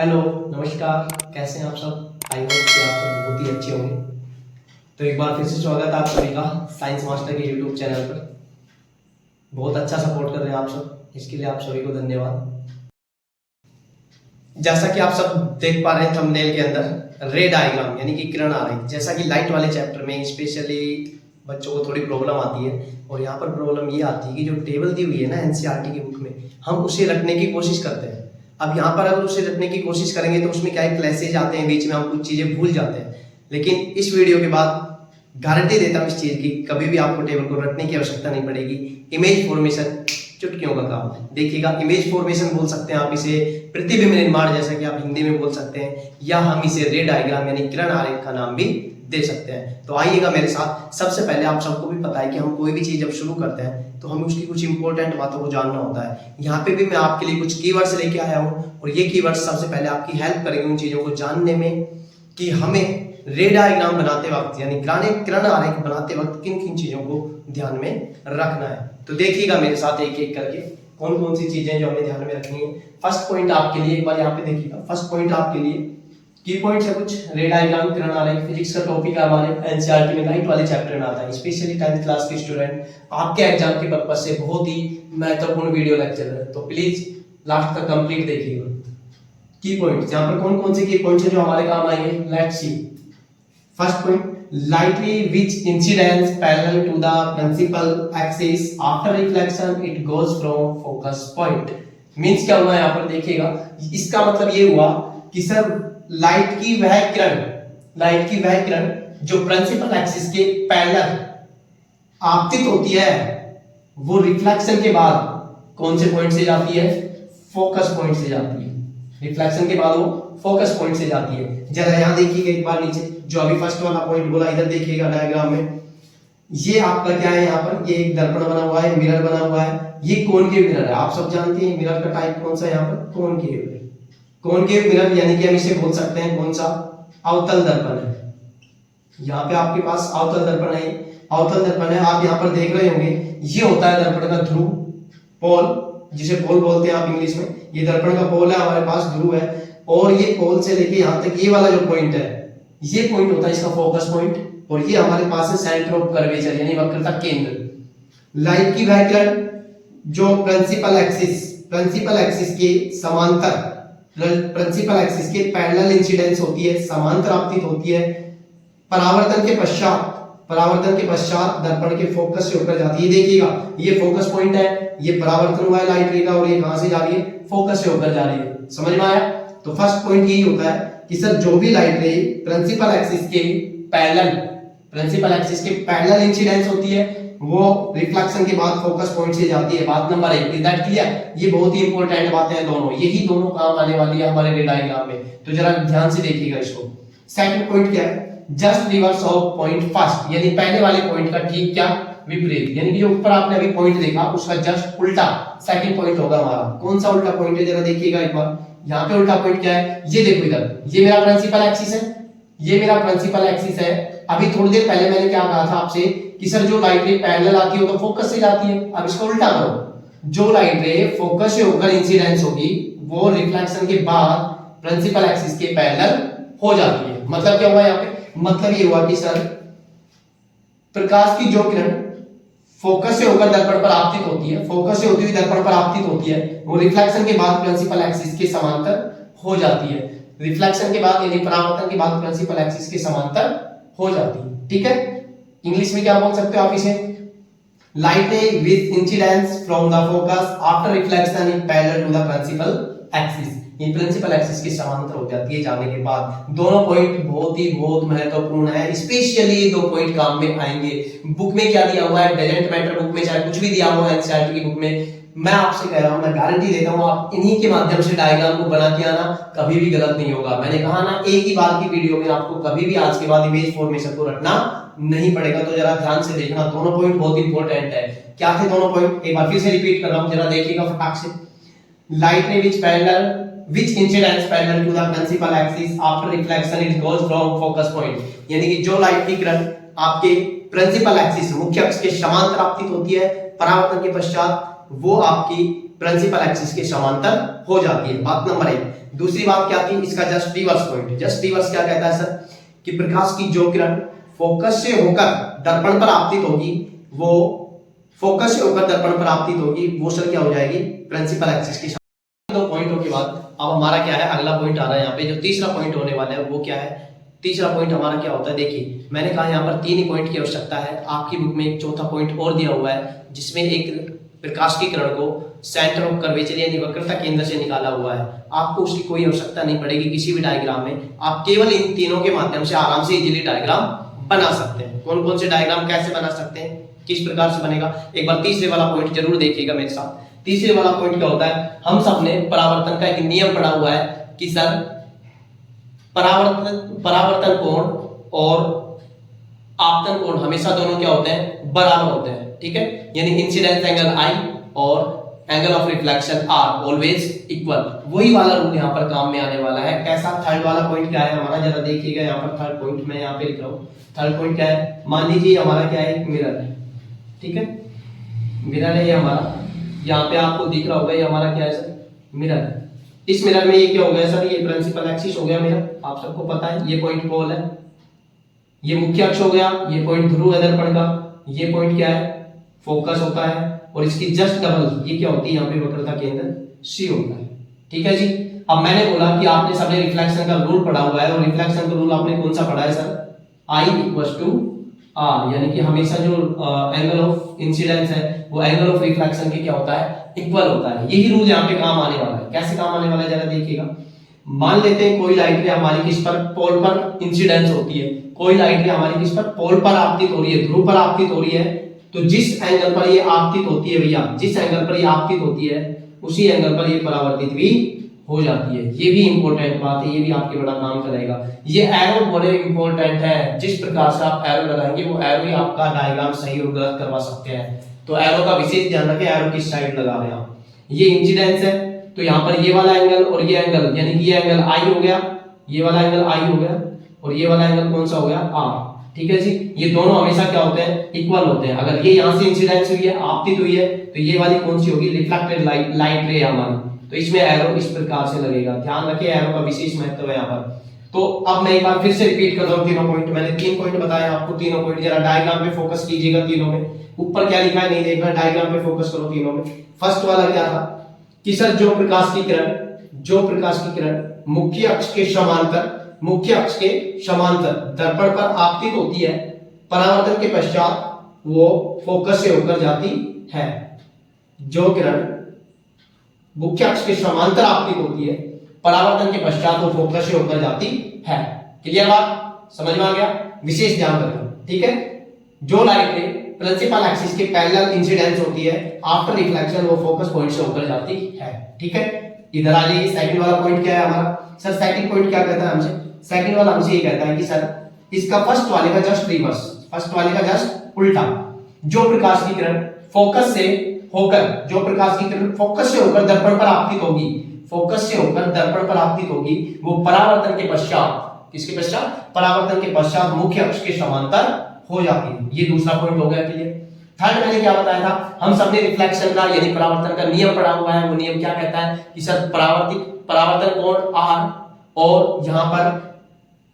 Hello, नमस्कार। कैसे हैं आप सब? आई होप कि आप सब बहुत ही अच्छे होंगे। तो एक बार फिर से स्वागत है आप सभी का साइंस मास्टर के यूट्यूब चैनल पर। बहुत अच्छा सपोर्ट कर रहे हैं आप सब, इसके लिए आप सभी को धन्यवाद। जैसा कि आप सब देख पा रहे हैं थंबनेल के अंदर रे डायग्राम यानी कि किरण आरेख, जैसा कि लाइट वाले चैप्टर में स्पेशली बच्चों को थोड़ी प्रॉब्लम आती है। और यहाँ पर प्रॉब्लम ये आती है कि जो टेबल दी हुई है ना एनसीईआरटी की बुक में, हम उसे रखने की कोशिश करते हैं। अब यहाँ पर अगर उसे रखने की कोशिश करेंगे तो उसमें क्या है, क्लैशेज आते हैं बीच में, हम कुछ चीजें भूल जाते हैं। लेकिन इस वीडियो के बाद गारंटी देता हूँ इस चीज की, कभी भी आपको टेबल को रखने की आवश्यकता नहीं पड़ेगी। इमेज फॉर्मेशन चुटकियों का काम है। देखिएगा, इमेज फॉर्मेशन बोल सकते हैं आप इसे, प्रतिबिंब निर्माण जैसा कि आप हिंदी में बोल सकते हैं, या हम इसे रे डायग्राम यानी किरण आरेख का नाम भी दे सकते हैं। तो आइएगा मेरे साथ। सबसे पहले आप सबको भी पता है कि हम कोई भी चीज जब शुरू करते हैं तो हमें उसकी कुछ इंपॉर्टेंट बातों को जानना होता है। यहाँ पे भी मैं आपके लिए कुछ कीवर्ड्स लेके आया हूँ, और ये कीवर्ड्स सबसे पहले आपकी हेल्प करेंगे उन चीजों को जानने में कि हमें रे डायग्राम बनाते वक्त यानी किरण आरेख बनाते वक्त किन किन चीजों को ध्यान में रखना है। तो देखिएगा मेरे साथ एक एक करके कौन कौन सी चीजें जो हमें ध्यान में रखनी है। फर्स्ट पॉइंट आपके लिए, एक बार यहाँ पे देखिएगा, फर्स्ट पॉइंट आपके लिए की पॉइंट्स है कुछ। रे डायग्राम किरण आरेख फिजिक्स का टॉपिक है, हमारे एनसीईआरटी में लाइट वाले चैप्टर में आता है। स्पेशली 10th क्लास के स्टूडेंट, आपके एग्जाम के पर्पज से बहुत ही महत्वपूर्ण वीडियो लेक्चर है, तो प्लीज लास्ट तक कंप्लीट देखिएगा। की पॉइंट्स यहाँ पर कौन कौन से की पॉइंट्स है जो हमारे काम आएंगे, let's see. First point, lightly which incidence parallel to the principal axis after reflection it goes from focus point। Means क्या हुआ यहाँ पर देखिएगा, इसका मतलब ये हुआ कि सर लाइट की वह किरण जो प्रिंसिपल एक्सिस के पैरेलल आपतित होती है, वो रिफ्लेक्शन के बाद कौन से पॉइंट से जाती है, फोकस पॉइंट से जाती है। रिफ्लेक्शन के बाद वो फोकस पॉइंट से जाती है। जरा यहाँ देखिएगा एक बार नीचे, जो अभी फर्स्ट वाला पॉइंट बोला, इधर देखिएगा डायग्राम में, ये आपका क्या है, यहाँ पर ये एक दर्पण बना हुआ है, मिरर बना हुआ है। ये कॉनकेव मिरर है, आप सब जानते हैं मिरर का टाइप कौन सा है, यहाँ पर कॉनकेव है। कॉनकेव मिरर यानी कि हम इसे बोल सकते हैं कौन सा, अवतल दर्पण है। यहाँ पे आपके पास अवतल दर्पण है, अवतल दर्पण है। आप यहाँ पर देख रहे होंगे, ये होता है दर्पण का ध्रुव, पोल, जिसे पोल बोलते हैं आप इंग्लिश में। ये दर्पण का पोल है, हमारे पास ध्रुव है, और ये पोल से लेके यहाँ तक ये वाला जो पॉइंट है, ये पॉइंट होता है इसका फोकस पॉइंट, और ये हमारे पास है सेंटर ऑफ कर्वेचर यानी वक्रता केंद्र। लाइट की वह किरण जो प्रिंसिपल एक्सिस के समांतर, प्रिंसिपल एक्सिस के पैरेलल इंसिडेंस होती है, समांतर आपतित होती है, परावर्तन के पश्चात दर्पण के फोकस से होकर जाती है। देखिएगा, ये फोकस पॉइंट है, ये परावर्तन हुआ है लाइट रे का, और ये कहां से जा रही है, फोकस से होकर जा रही है। समझ में आया? तो फर्स्ट पॉइंट यही होता है कि सर जो भी लाइट रे प्रिंसिपल एक्सिस के पैरेलल इंसिडेंस होती है, वो रिफ्लेक्शन के बाद फोकस पॉइंट से जाती है। बात नंबर 1, इज दैट क्लियर? ये बहुत ही इंपॉर्टेंट बातें हैं दोनों, यही दोनों काम आने वाली है हमारे रे डायग्राम में, तो जरा ध्यान से देखिएगा इसको। सेकंड पॉइंट क्या है, just reverse of point first, यानी पहले वाले पॉइंट का ठीक क्या विपरीत, यानी कि जो ऊपर आपने अभी पॉइंट देखा उसका जस्ट उल्टा सेकंड पॉइंट होगा हमारा। कौन सा उल्टा पॉइंट है, जरा देखिएगा एक बार। यहाँ पे उल्टा पॉइंट क्या है, ये देखो इधर, ये मेरा प्रिंसिपल एक्सिस है, ये मेरा प्रिंसिपल एक्सिस है। अभी थोड़ी देर पहले मैंने क्या कहा था आपसे कि सर जो लाइट रे पैरेलल आती है तो फोकस से जाती है। अब इसको उल्टा करो, जो लाइट रे फोकस से होकर इंसिडेंस होगी वो रिफ्लेक्शन के बाद प्रिंसिपल एक्सिस के पैरेलल हो जाती है। मतलब क्या हुआ यहाँ पे, मतलब ये हुआ कि सर प्रकाश की जो किरण फोकस से होकर दर्पण पर आपतित होती है, फोकस से होती हुई दर्पण पर आपतित होती है, वो रिफ्लेक्शन के बाद प्रिंसिपल एक्सिस के समांतर हो जाती है। रिफ्लेक्शन के बाद यानी परावर्तन के बाद प्रिंसिपल एक्सिस के समांतर हो जाती है। ठीक है, इंग्लिश में क्या बोल सकते हो आप इसे, light ray with incidence from the focus after reflection is parallel to the principal axis. ये प्रिंसिपल एक्सिस के समांतर हो जाती है जाने के बाद। दोनों पॉइंट बहुत महत्वपूर्ण है, स्पेशली दो पॉइंट काम में आएंगे। बुक में क्या दिया हुआ है, डजंट मैटर, बुक में चाहे कुछ भी दिया हुआ है एनसीईआरटी की बुक में, मैं आपसे कह रहा हूं, मैं गारंटी देता हूं, आप इन्हीं के माध्यम से डायग्राम को बना के आना, कभी भी गलत नहीं होगा। मैंने कहा ना, एक ही बार की वीडियो में आपको कभी भी आज के बाद इमेज फॉर्मेशन को रखना नहीं पड़ेगा। तो जरा ध्यान से देखना, दोनों पॉइंट बहुत इंपॉर्टेंट है। क्या थे दोनों पॉइंट, एक बार फिर से रिपीट कर रहा हूं, जरा देखिएगा फटाक से। लाइट रे which incidence parallel to the principal axis after reflection it goes from focus point, यानी कि जो लाइट की किरण आपके प्रिंसिपल एक्सिस मुख्य अक्ष के समांतर आपतित होती है, परावर्तन के पश्चात वो आपकी प्रिंसिपल एक्सिस के समांतर हो जाती है। बात नंबर 1। दूसरी बात क्या थी, इसका just reverse point. Just reverse क्या कहता है सर, कि प्रकाश की जो किरण फोकस से होकर दर्पण पर आपतित होगी, वो फोकस से होकर दर्पण पर आपतित होगी, वो सर क्या हो जाएगी, प्रिंसिपल एक्सिस की। दो पॉइंटों के बाद अब हमारा क्या है, अगला पॉइंट आ रहा है यहाँ पे। जो तीसरा पॉइंट होने वाला है वो क्या है, तीसरा पॉइंट हमारा क्या होता है, देखिए मैंने कहा यहाँ पर 3 ही पॉइंट की आवश्यकता है। आपकी बुक में एक चौथा पॉइंट और दिया हुआ है, जिसमें एक प्रकाश की किरण को सेंटर ऑफ कर्वेचर यानी वक्रता केंद्र से निकाला हुआ है। आपको उसकी कोई आवश्यकता नहीं पड़ेगी किसी भी डायग्राम में, आप केवल इन तीनों के माध्यम से आराम से इजीली डायग्राम बना सकते हैं। कौन कौन से डायग्राम कैसे बना सकते हैं, किस प्रकार से बनेगा, एक बार तीसरे वाला पॉइंट जरूर देखिएगा मेरे साथ। तीसरे वाला पॉइंट क्या होता है, हम सबने परावर्तन का एक नियम पढ़ा हुआ है कि सर परावर्तन कोण और आपतन कोण हमेशा दोनों क्या होते हैं, बराबर होते हैं, ठीक है। यानी इंसिडेंस एंगल आई और angle of reflection are always equal. वही वाला रूल यहाँ पर काम में आने वाला है। कैसा, थर्ड वाला पॉइंट क्या है हमारा, जरा देखिएगा यहाँ पर। थर्ड पॉइंट मैं यहाँ पे लिख रहा हूँ। थर्ड पॉइंट क्या है, मान लीजिए हमारा क्या है, मिरर है, ठीक है। मिरर है ये हमारा, यहाँ पे आपको दिख रहा होगा ये हमारा क्या है सर, मिरर है। इस मिरर में ये क्या हो गया सर, ये प्रिंसिपल एक्सिस हो गया मेरा, आप सबको पता है। ये पॉइंट पोल है, ये मुख्य अक्ष हो गया, ये पॉइंट ध्रुव है दर्पण का, ये पॉइंट क्या है, फोकस होता है, और इसकी जस्ट डबल ये क्या होती है, यहाँ पे वक्रता केंद्र सी होता है, ठीक है जी। अब मैंने बोला कि आपने सबने रिफ्लेक्शन का रूल पढ़ा हुआ है, और रिफ्लेक्शन का रूल आपने कौन सा पढ़ा है sir, I equals to R, यानी कि हमेशा जो एंगल ऑफ इंसिडेंस है वो एंगल ऑफ रिफ्लेक्शन के क्या होता है, इक्वल होता है। यही रूल यहाँ पे काम आने वाला है। कैसे काम आने वाला है जरा देखिएगा। मान लेते हैं कोई लाइट रे हमारी किस पर, पोल पर इंसिडेंस होती है, कोई लाइट रे हमारी किस पर, पोल पर आपतित हो रही है, ध्रुव पर आपतित हो रही है। तो जिस एंगल पर ये आपतित होती है भैया, जिस एंगल पर ये आपतित होती है उसी एंगल पर ये परावर्तित भी हो जाती है। ये भी इंपॉर्टेंट बात है, ये भी आपके बड़ा काम करेगा। ये एरो बड़े इंपॉर्टेंट है, जिस प्रकार से आप एरो लगाएंगे वो एरो ही आपका डायग्राम सही और गलत करवा सकते हैं। तो एरो का विशेष ध्यान रखें, एरो किस साइड लगा रहे हैं आप। ये इंसिडेंस है, तो यहाँ पर ये वाला एंगल और ये एंगल, यानी कि ये एंगल आई हो गया, ये वाला एंगल आई हो गया, और ये वाला एंगल कौन सा हो गया, आर, ठीक है जी। ये दोनों हमेशा क्या होते हैं, इक्वल होते हैं। अगर ये यहाँ से इंसिडेंस हुई है, आपतित हुई है, तो ये वाली कौन सी होगी, रिफ्लेक्टेड लाइट रे हमारी, तो इसमें एरो इस प्रकार से लगेगा। ध्यान रखिए, एरो का विशेष महत्व है यहाँ पर। तो अब मैं एक बार फिर से रिपीट कर रहा हूँ तीनों पॉइंट। मैंने 3 पॉइंट बताए आपको, तीनों पॉइंट जरा डायग्राम पे फोकस कीजिएगा तीनों में। ऊपर क्या लिखा है नहीं देखना, डायग्राम पे फोकस करो तीनों में। फर्स्ट वाला क्या था कि सर जो प्रकाश की किरण मुख्य अक्ष के समांतर दर्पण पर आपतित होती है, परावर्तन के पश्चात वो फोकस से होकर जाती है। जो किरण मुख्य अक्ष के समांतर आपतित होती है, परावर्तन के पश्चात वो फोकस से होकर जाती है। क्लियर बात, समझ में आ गया, विशेष ध्यान रखना, ठीक है। जो लाइट रे प्रिंसिपल एक्सिस के पैरेलल इंसिडेंस होती है, आफ्टर रिफ्लेक्शन वो फोकस पॉइंट से होकर जाती है, ठीक है। इधर आ जाइए, सेकंड वाला पॉइंट क्या है हमारा सर, सेकंड पॉइंट क्या कहता है हमसे, सेकंड वाला हमसे ये कहता है कि सर इसका फर्स्ट वाले का जस्ट रिवर्स, फर्स्ट वाले का जस्ट उल्टा। जो प्रकाश की किरण फोकस से होकर दर्पण पर आपतित होगी, वो परावर्तन के पश्चात, किसके पश्चात, परावर्तन के पश्चात मुख्य अक्ष के समांतर हो जाती है। ये दूसरा पॉइंट हो गया क्लियर। थर्ड मैंने क्या बताया था, हम सबने रिफ्लेक्शन का यानी परावर्तन का नियम पढ़ा हुआ है। वो नियम क्या कहता है कि सर परावर्तन कोण आर और यहाँ पर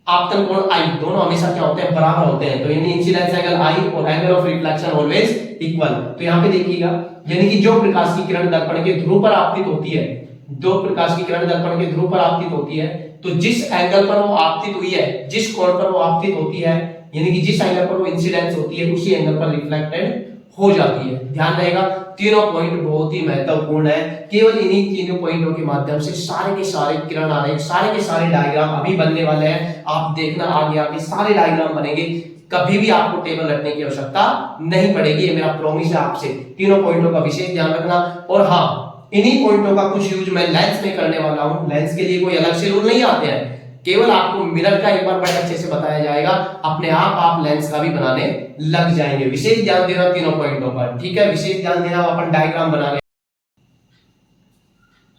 आपतन कोण आई, दोनों हमेशा क्या होते हैं, बराबर होते हैं। तो यानी इंसिडेंस एंगल आई और angle of reflection always equal. तो यहाँ पे देखिएगा, यानी कि जो प्रकाश की किरण दर्पण के ध्रुव पर आपतित होती है, तो जिस एंगल पर वो आपतित हुई है, जिस कोण पर वो आपतित होती है, यानी कि जिस एंगल पर वो इंसिडेंस होती है, उसी एंगल पर रिफ्लेक्टेड हो जाती है। ध्यान रहेगा, तीनों पॉइंट बहुत ही महत्वपूर्ण है। केवल इन्हीं तीनों पॉइंटों के माध्यम से सारे के सारे किरण आरेख, सारे के सारे डायग्राम अभी बनने वाले हैं। आप देखना आगे आगे सारे डायग्राम बनेंगे, कभी भी आपको टेबल रखने की आवश्यकता नहीं पड़ेगी। ये मेरा प्रॉमिस है आपसे। तीनों पॉइंटों का विशेष ध्यान रखना। और हाँ, इन्हीं पॉइंटों का कुछ यूज मैं लेंस में करने वाला हूं। लेंस के लिए कोई अलग से रूल नहीं आते हैं, केवल आपको मिरर का एक बार बड़े अच्छे से बताया जाएगा, अपने आप लेंस का भी बनाने लग जाएंगे। विशेष ध्यान देना तीनों पॉइंटों पर, ठीक है। विशेष ध्यान देना, अपन डायग्राम बना रहे।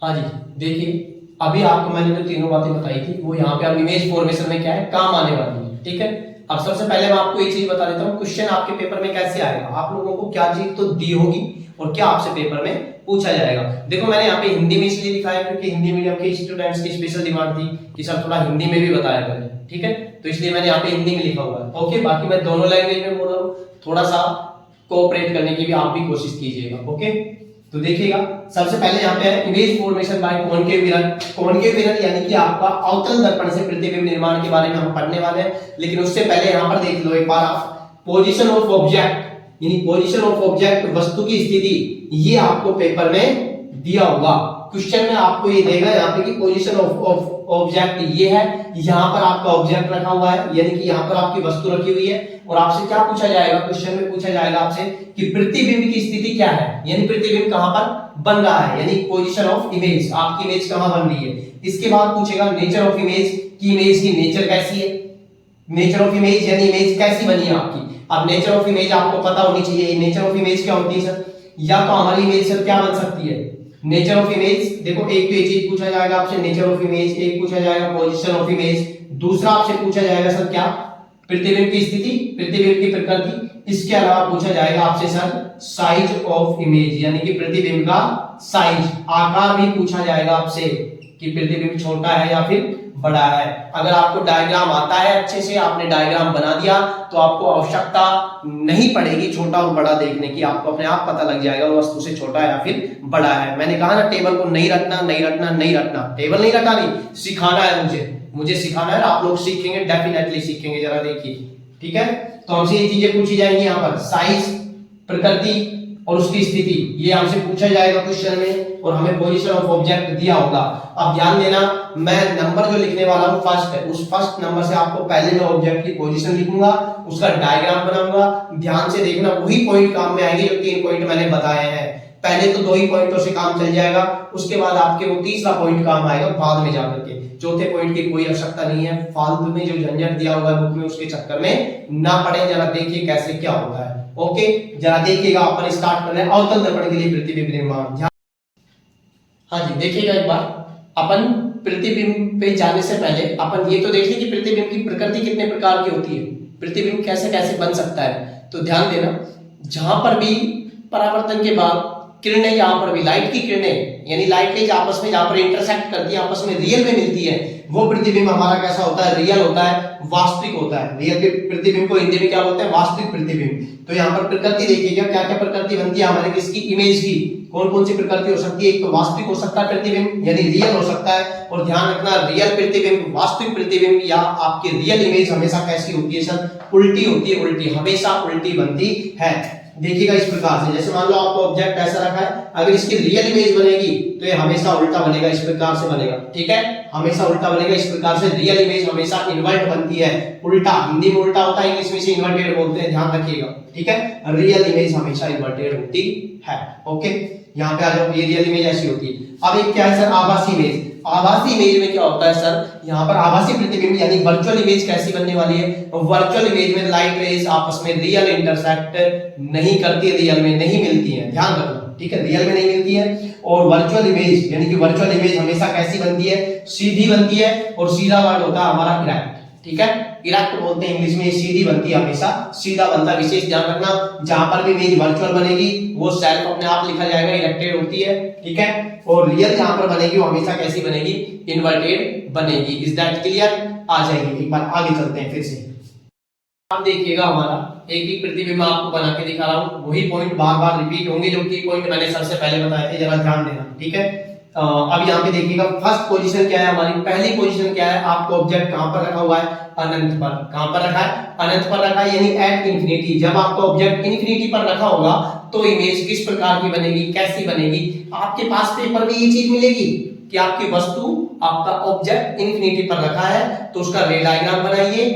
हाँ जी, देखिए अभी आपको मैंने जो तीनों बातें बताई थी वो यहाँ पे अब इमेज फॉर्मेशन में क्या है, काम आने वाली है, ठीक है। अब सबसे पहले मैं आपको एक चीज बता देता हूँ, क्वेश्चन आपके पेपर में कैसे आएगा। आप लोगों को क्या चीज तो दी होगी, और क्या आपसे पेपर में पूछा जाएगा। देखो मैंने यहाँ पे हिंदी में इसलिए लिखा है क्योंकि हिंदी मीडियम के स्टूडेंट्स की स्पेशल डिमांड थी कि सर थोड़ा हिंदी में भी बताया करें, ठीक है, तो इसलिए मैंने यहाँ पे हिंदी में लिखा हुआ है। ओके, बाकी मैं दोनों लैंग्वेज में बोल रहा हूँ, थोड़ा सा कोऑपरेट करने की भी आप भी कोशिश कीजिएगा। ओके, तो देखिएगा सबसे पहले यहाँ पे है image formation by concave mirror. Concave mirror यानी कि आपका अवतल दर्पण से प्रतिबिंब निर्माण के बारे में हम पढ़ने वाले हैं, लेकिन उससे पहले यहाँ पर देख लो एक बार आप, पोजीशन ऑफ ऑब्जेक्ट यानी पोजीशन ऑफ ऑब्जेक्ट, वस्तु की स्थिति, ये आपको पेपर में दिया होगा। क्वेश्चन में आपको ये देगा यहाँ पे कि पोजीशन ऑफ ऑब्जेक्ट ये है, यहाँ पर आपका ऑब्जेक्ट रखा हुआ है यानी कि यहाँ पर आपकी वस्तु रखी हुई है, और आपसे क्या पूछा जाएगा, क्वेश्चन में पूछा जाएगा आपसे कि प्रतिबिंब की स्थिति क्या है, यानी प्रतिबिंब कहां पर बन रहा है, यानी पोजीशन ऑफ इमेज, आपकी इमेज कहां बन रही है। इसके बाद पूछेगा नेचर ऑफ इमेज की इमेज की नेचर कैसी है, नेचर ऑफ इमेज यानी इमेज कैसी बनी है आपकी। अब नेचर ऑफ इमेज आपको पता होनी चाहिए, नेचर ऑफ इमेज क्या होती है सर, या तो हमारी इमेज सर क्या बन सकती है, नेचर ऑफ इमेज, देखो एक तो ये चीज पूछा जाएगा आपसे नेचर ऑफ इमेज, एक पूछा जाएगा पोजीशन ऑफ इमेज, दूसरा आपसे पूछा जाएगा सर क्या, प्रतिबिंब की स्थिति, प्रतिबिंब की प्रकृति, इसके अलावा पूछा जाएगा आपसे सर साइज ऑफ इमेज यानी कि प्रतिबिंब का साइज, आकार भी पूछा जाएगा आपसे कि प्रतिबिंब छोटा है या फिर बड़ा है। अगर आपको डायग्राम आता है अच्छे से, आपने डायग्राम बना दिया तो आपको आवश्यकता नहीं पड़ेगी छोटा और बड़ा देखने की, आपको अपने आप पता लग जाएगा वो वस्तु से छोटा है या फिर बड़ा है। मैंने कहा ना टेबल को नहीं रटना, नहीं रटना, नहीं रटना, टेबल नहीं रटा, नहीं सिखाना है मुझे सिखाना है, आप लोग सीखेंगे, डेफिनेटली सीखेंगे, जरा देखिए, ठीक है। तो हमसे ये चीजें पूछी जाएंगी यहाँ पर, साइज, प्रकृति और उसकी स्थिति, ये हमसे पूछा जाएगा क्वेश्चन में, और हमें पोजीशन ऑफ ऑब्जेक्ट दिया होगा। अब ध्यान देना, मैं नंबर जो लिखने वाला हूँ फर्स्ट है, उस फर्स्ट नंबर से आपको पहले मैं ऑब्जेक्ट की पोजीशन लिखूंगा, उसका डायग्राम बनाऊंगा, ध्यान से देखना, वही पॉइंट काम में आएंगे जो 3 पॉइंट मैंने बताए हैं। पहले तो 2 ही पॉइंटों से काम चल जाएगा, उसके बाद आपके वो तीसरा पॉइंट काम आएगा बाद में जाकर के, चौथे पॉइंट की कोई आवश्यकता नहीं है, फालतू में जो झंझट दिया हुआ है बुक में उसके चक्कर में ना पड़े। जरा देखिए कैसे क्या होता है। ओके, जरा देखिएगा, अपन स्टार्ट कर रहे हैं अवतल दर्पण के लिए प्रतिबिंब निर्माण। हाँ जी, देखिएगा एक बार, अपन प्रतिबिंब पे जाने से पहले अपन ये तो देख लें कि प्रतिबिंब की प्रकृति कितने प्रकार की होती है, प्रतिबिंब कैसे कैसे बन सकता है। तो ध्यान देना, जहां पर भी परावर्तन के बाद किरणें, यहाँ पर भी लाइट की किरणें यानी लाइट रेज आपस में जहां पर इंटरसेक्ट करती है, आपस में रियल में मिलती है, वो प्रतिबिंब हमारा कैसा होता है, रियल होता है, वास्तविक होता है। रियल के प्रतिबिंब को हिंदी में क्या बोलते हैं, वास्तविक प्रतिबिंब। तो यहाँ पर प्रकृति देखिएगा क्या क्या प्रकृति बनती है हमारे किसकी, इमेज की। कौन कौन सी प्रकृति हो सकती है, एक तो वास्तविक हो सकता है प्रतिबिंब यानी रियल हो सकता है, और ध्यान रखना रियल प्रतिबिंब, वास्तविक प्रतिबिंब या आपकी रियल इमेज हमेशा कैसी होती है सर, उल्टी होती है, उल्टी, हमेशा उल्टी बनती है। देखिएगा इस प्रकार से, जैसे मान लो आपको ऑब्जेक्ट ऐसा रखा है, अगर इसकी रियल इमेज बनेगी तो ये हमेशा उल्टा बनेगा, इस प्रकार से बनेगा, ठीक है, हमेशा उल्टा बनेगा इस प्रकार से। रियल इमेज हमेशा इन्वर्ट बनती है, उल्टा, हिंदी में उल्टा होता है, इंग्लिश में इसे इन्वर्टेड बोलते हैं, ध्यान रखिएगा, ठीक है। रियल इमेज हमेशा इन्वर्टेड होती है। ओके, यहाँ पे आ जाओ, ये रियल इमेज ऐसी होती है। अब एक क्या है सर, आभासी इमेज। आभासी इमेज में क्या होता है सर, यहाँ पर आभासी प्रतिबिंब यानी वर्चुअल इमेज कैसी बनने वाली है, वर्चुअल इमेज में लाइट रेज आपस में रियल इंटरसेक्ट नहीं करती, रियल में नहीं मिलती है, ध्यान रखना, ठीक है, रियल में नहीं मिलती है। और वर्चुअल इमेज यानी कि वर्चुअल इमेज हमेशा कैसी बनती है, सीधी बनती है, और सीधा वर्ड होता है हमारा इरेक्ट, ठीक है, इरेक्ट बोलते हैं इंग्लिश में, सीधी बनती है, हमेशा सीधा बनता है। विशेष ध्यान रखना, जहां पर भी इमेज वर्चुअल बनेगी वो सेल्फ अपने आप लिखा जाएगा, इरेक्टेड होती है, ठीक है, और रियल जहां पर बनेगी वो हमेशा कैसी बनेगी, इन्वर्टेड बनेगी। Is that clear? आ जाएगी। एक बार आगे चलते हैं फिर से, आप देखिएगा हमारा एक ही प्रतिबिंब आपको बना के दिखा रहा हूं, वही पॉइंट बार बार रिपीट होंगे जो कि पॉइंट मैंने सबसे पहले बताए थे, जरा ध्यान देना, ठीक है। अब यहाँ पे देखिएगा फर्स्ट पोजीशन क्या है हमारी, पहली पोजीशन क्या है, आपको ऑब्जेक्ट कहां पर रखा हुआ है, अनंत पर। कहां पर रखा है, अनंत पर रखा है, यानी एट इंफिनिटी। जब आपका ऑब्जेक्ट इंफिनिटी पर रखा होगा तो इमेज किस प्रकार की बनेगी, कैसी बनेगी, आपके पास पेपर में ये चीज मिलेगी कि आपकी वस्तु, आपका ऑब्जेक्ट इंफिनिटी पर रखा है, तो उसका रे डायग्राम बनाइए,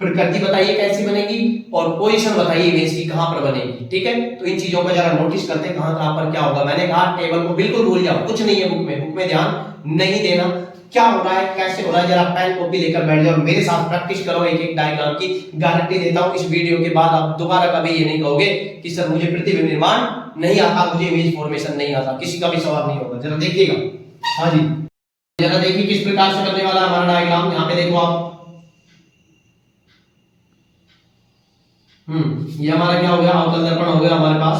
प्रकृति बताइए कैसी बनेगी, और पोजीशन बताइए इमेज की कहां पर बनेगी, ठीक है। तो इन चीजों को जरा नोटिस करते हैं कहां कहां पर क्या होगा। मैंने कहा टेबल को बिल्कुल भूल जाओ, कुछ नहीं है बुक में ध्यान नहीं देना, क्या हो रहा है, कैसे हो रहा है, जरा पेन कॉपी लेकर बैठ जाओ, मेरे साथ प्रैक्टिस करो एक एक डायग्राम की। गारंटी देता हूं इस वीडियो के बाद आप दोबारा कभी ये नहीं कहोगे कि सर मुझे प्रतिबिंब निर्माण नहीं आता, मुझे इमेज फॉर्मेशन नहीं आता, किसी का भी सवाल नहीं होगा। जरा देखिएगा, हाँ जी, जरा देखिए किस प्रकार से करने वाला हमारा डायग्राम। यहाँ पे देखो आप, ये हमारा क्या हो गया, अवतल दर्पण हो गया हमारे पास,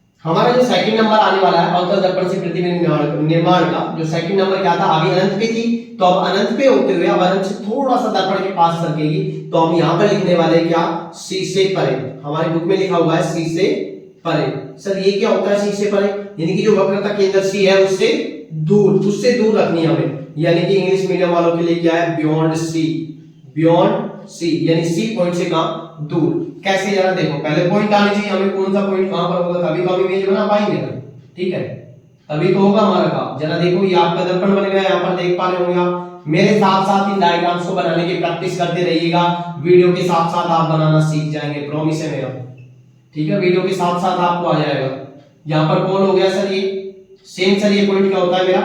हमारा जो सेकंड नंबर आने वाला है अवतल दर्पण से प्रतिबिंब निर्माण का, जो सेकंड नंबर क्या था, अभी अनंत पे थी, तो अब अनंत पे होते हुए अब अनंत से थोड़ा सा दर्पण के पास सरकेगी, तो हम यहाँ पर लिखने वाले हैं क्या, सी से परे। हमारे बुक में लिखा हुआ है सी से परे। सर ये क्या होता है सी से परे, यानी कि जो वक्रता केंद्र सी है उससे दूर रखनी है हमें, यानी कि इंग्लिश मीडियम वालों के लिए क्या है, बियॉन्ड सी, यानी सी पॉइंट से कहां, दूर। कैसे, जरा देखो, पहले पॉइंट आने चाहिए हमें, कौन सा पॉइंट कहां पर होगा, तभी तो हम इमेज बना पाएंगे ना, ठीक है, तभी तो होगा हमारा काम। जरा देखो ये आपका दर्पण बन गया, यहाँ पर देख पा रहे होंगे आप। मेरे साथ साथ इन डायग्राम्स को बनाने की प्रैक्टिस करते रहिएगा, वीडियो के साथ साथ आप बनाना सीख जाएंगे, प्रॉमिस है मेरा, ठीक है, वीडियो के साथ साथ आपको आ जाएगा। यहाँ पर कौन हो गया सर, ये सेम सर, ये पॉइंट क्या होता है मेरा,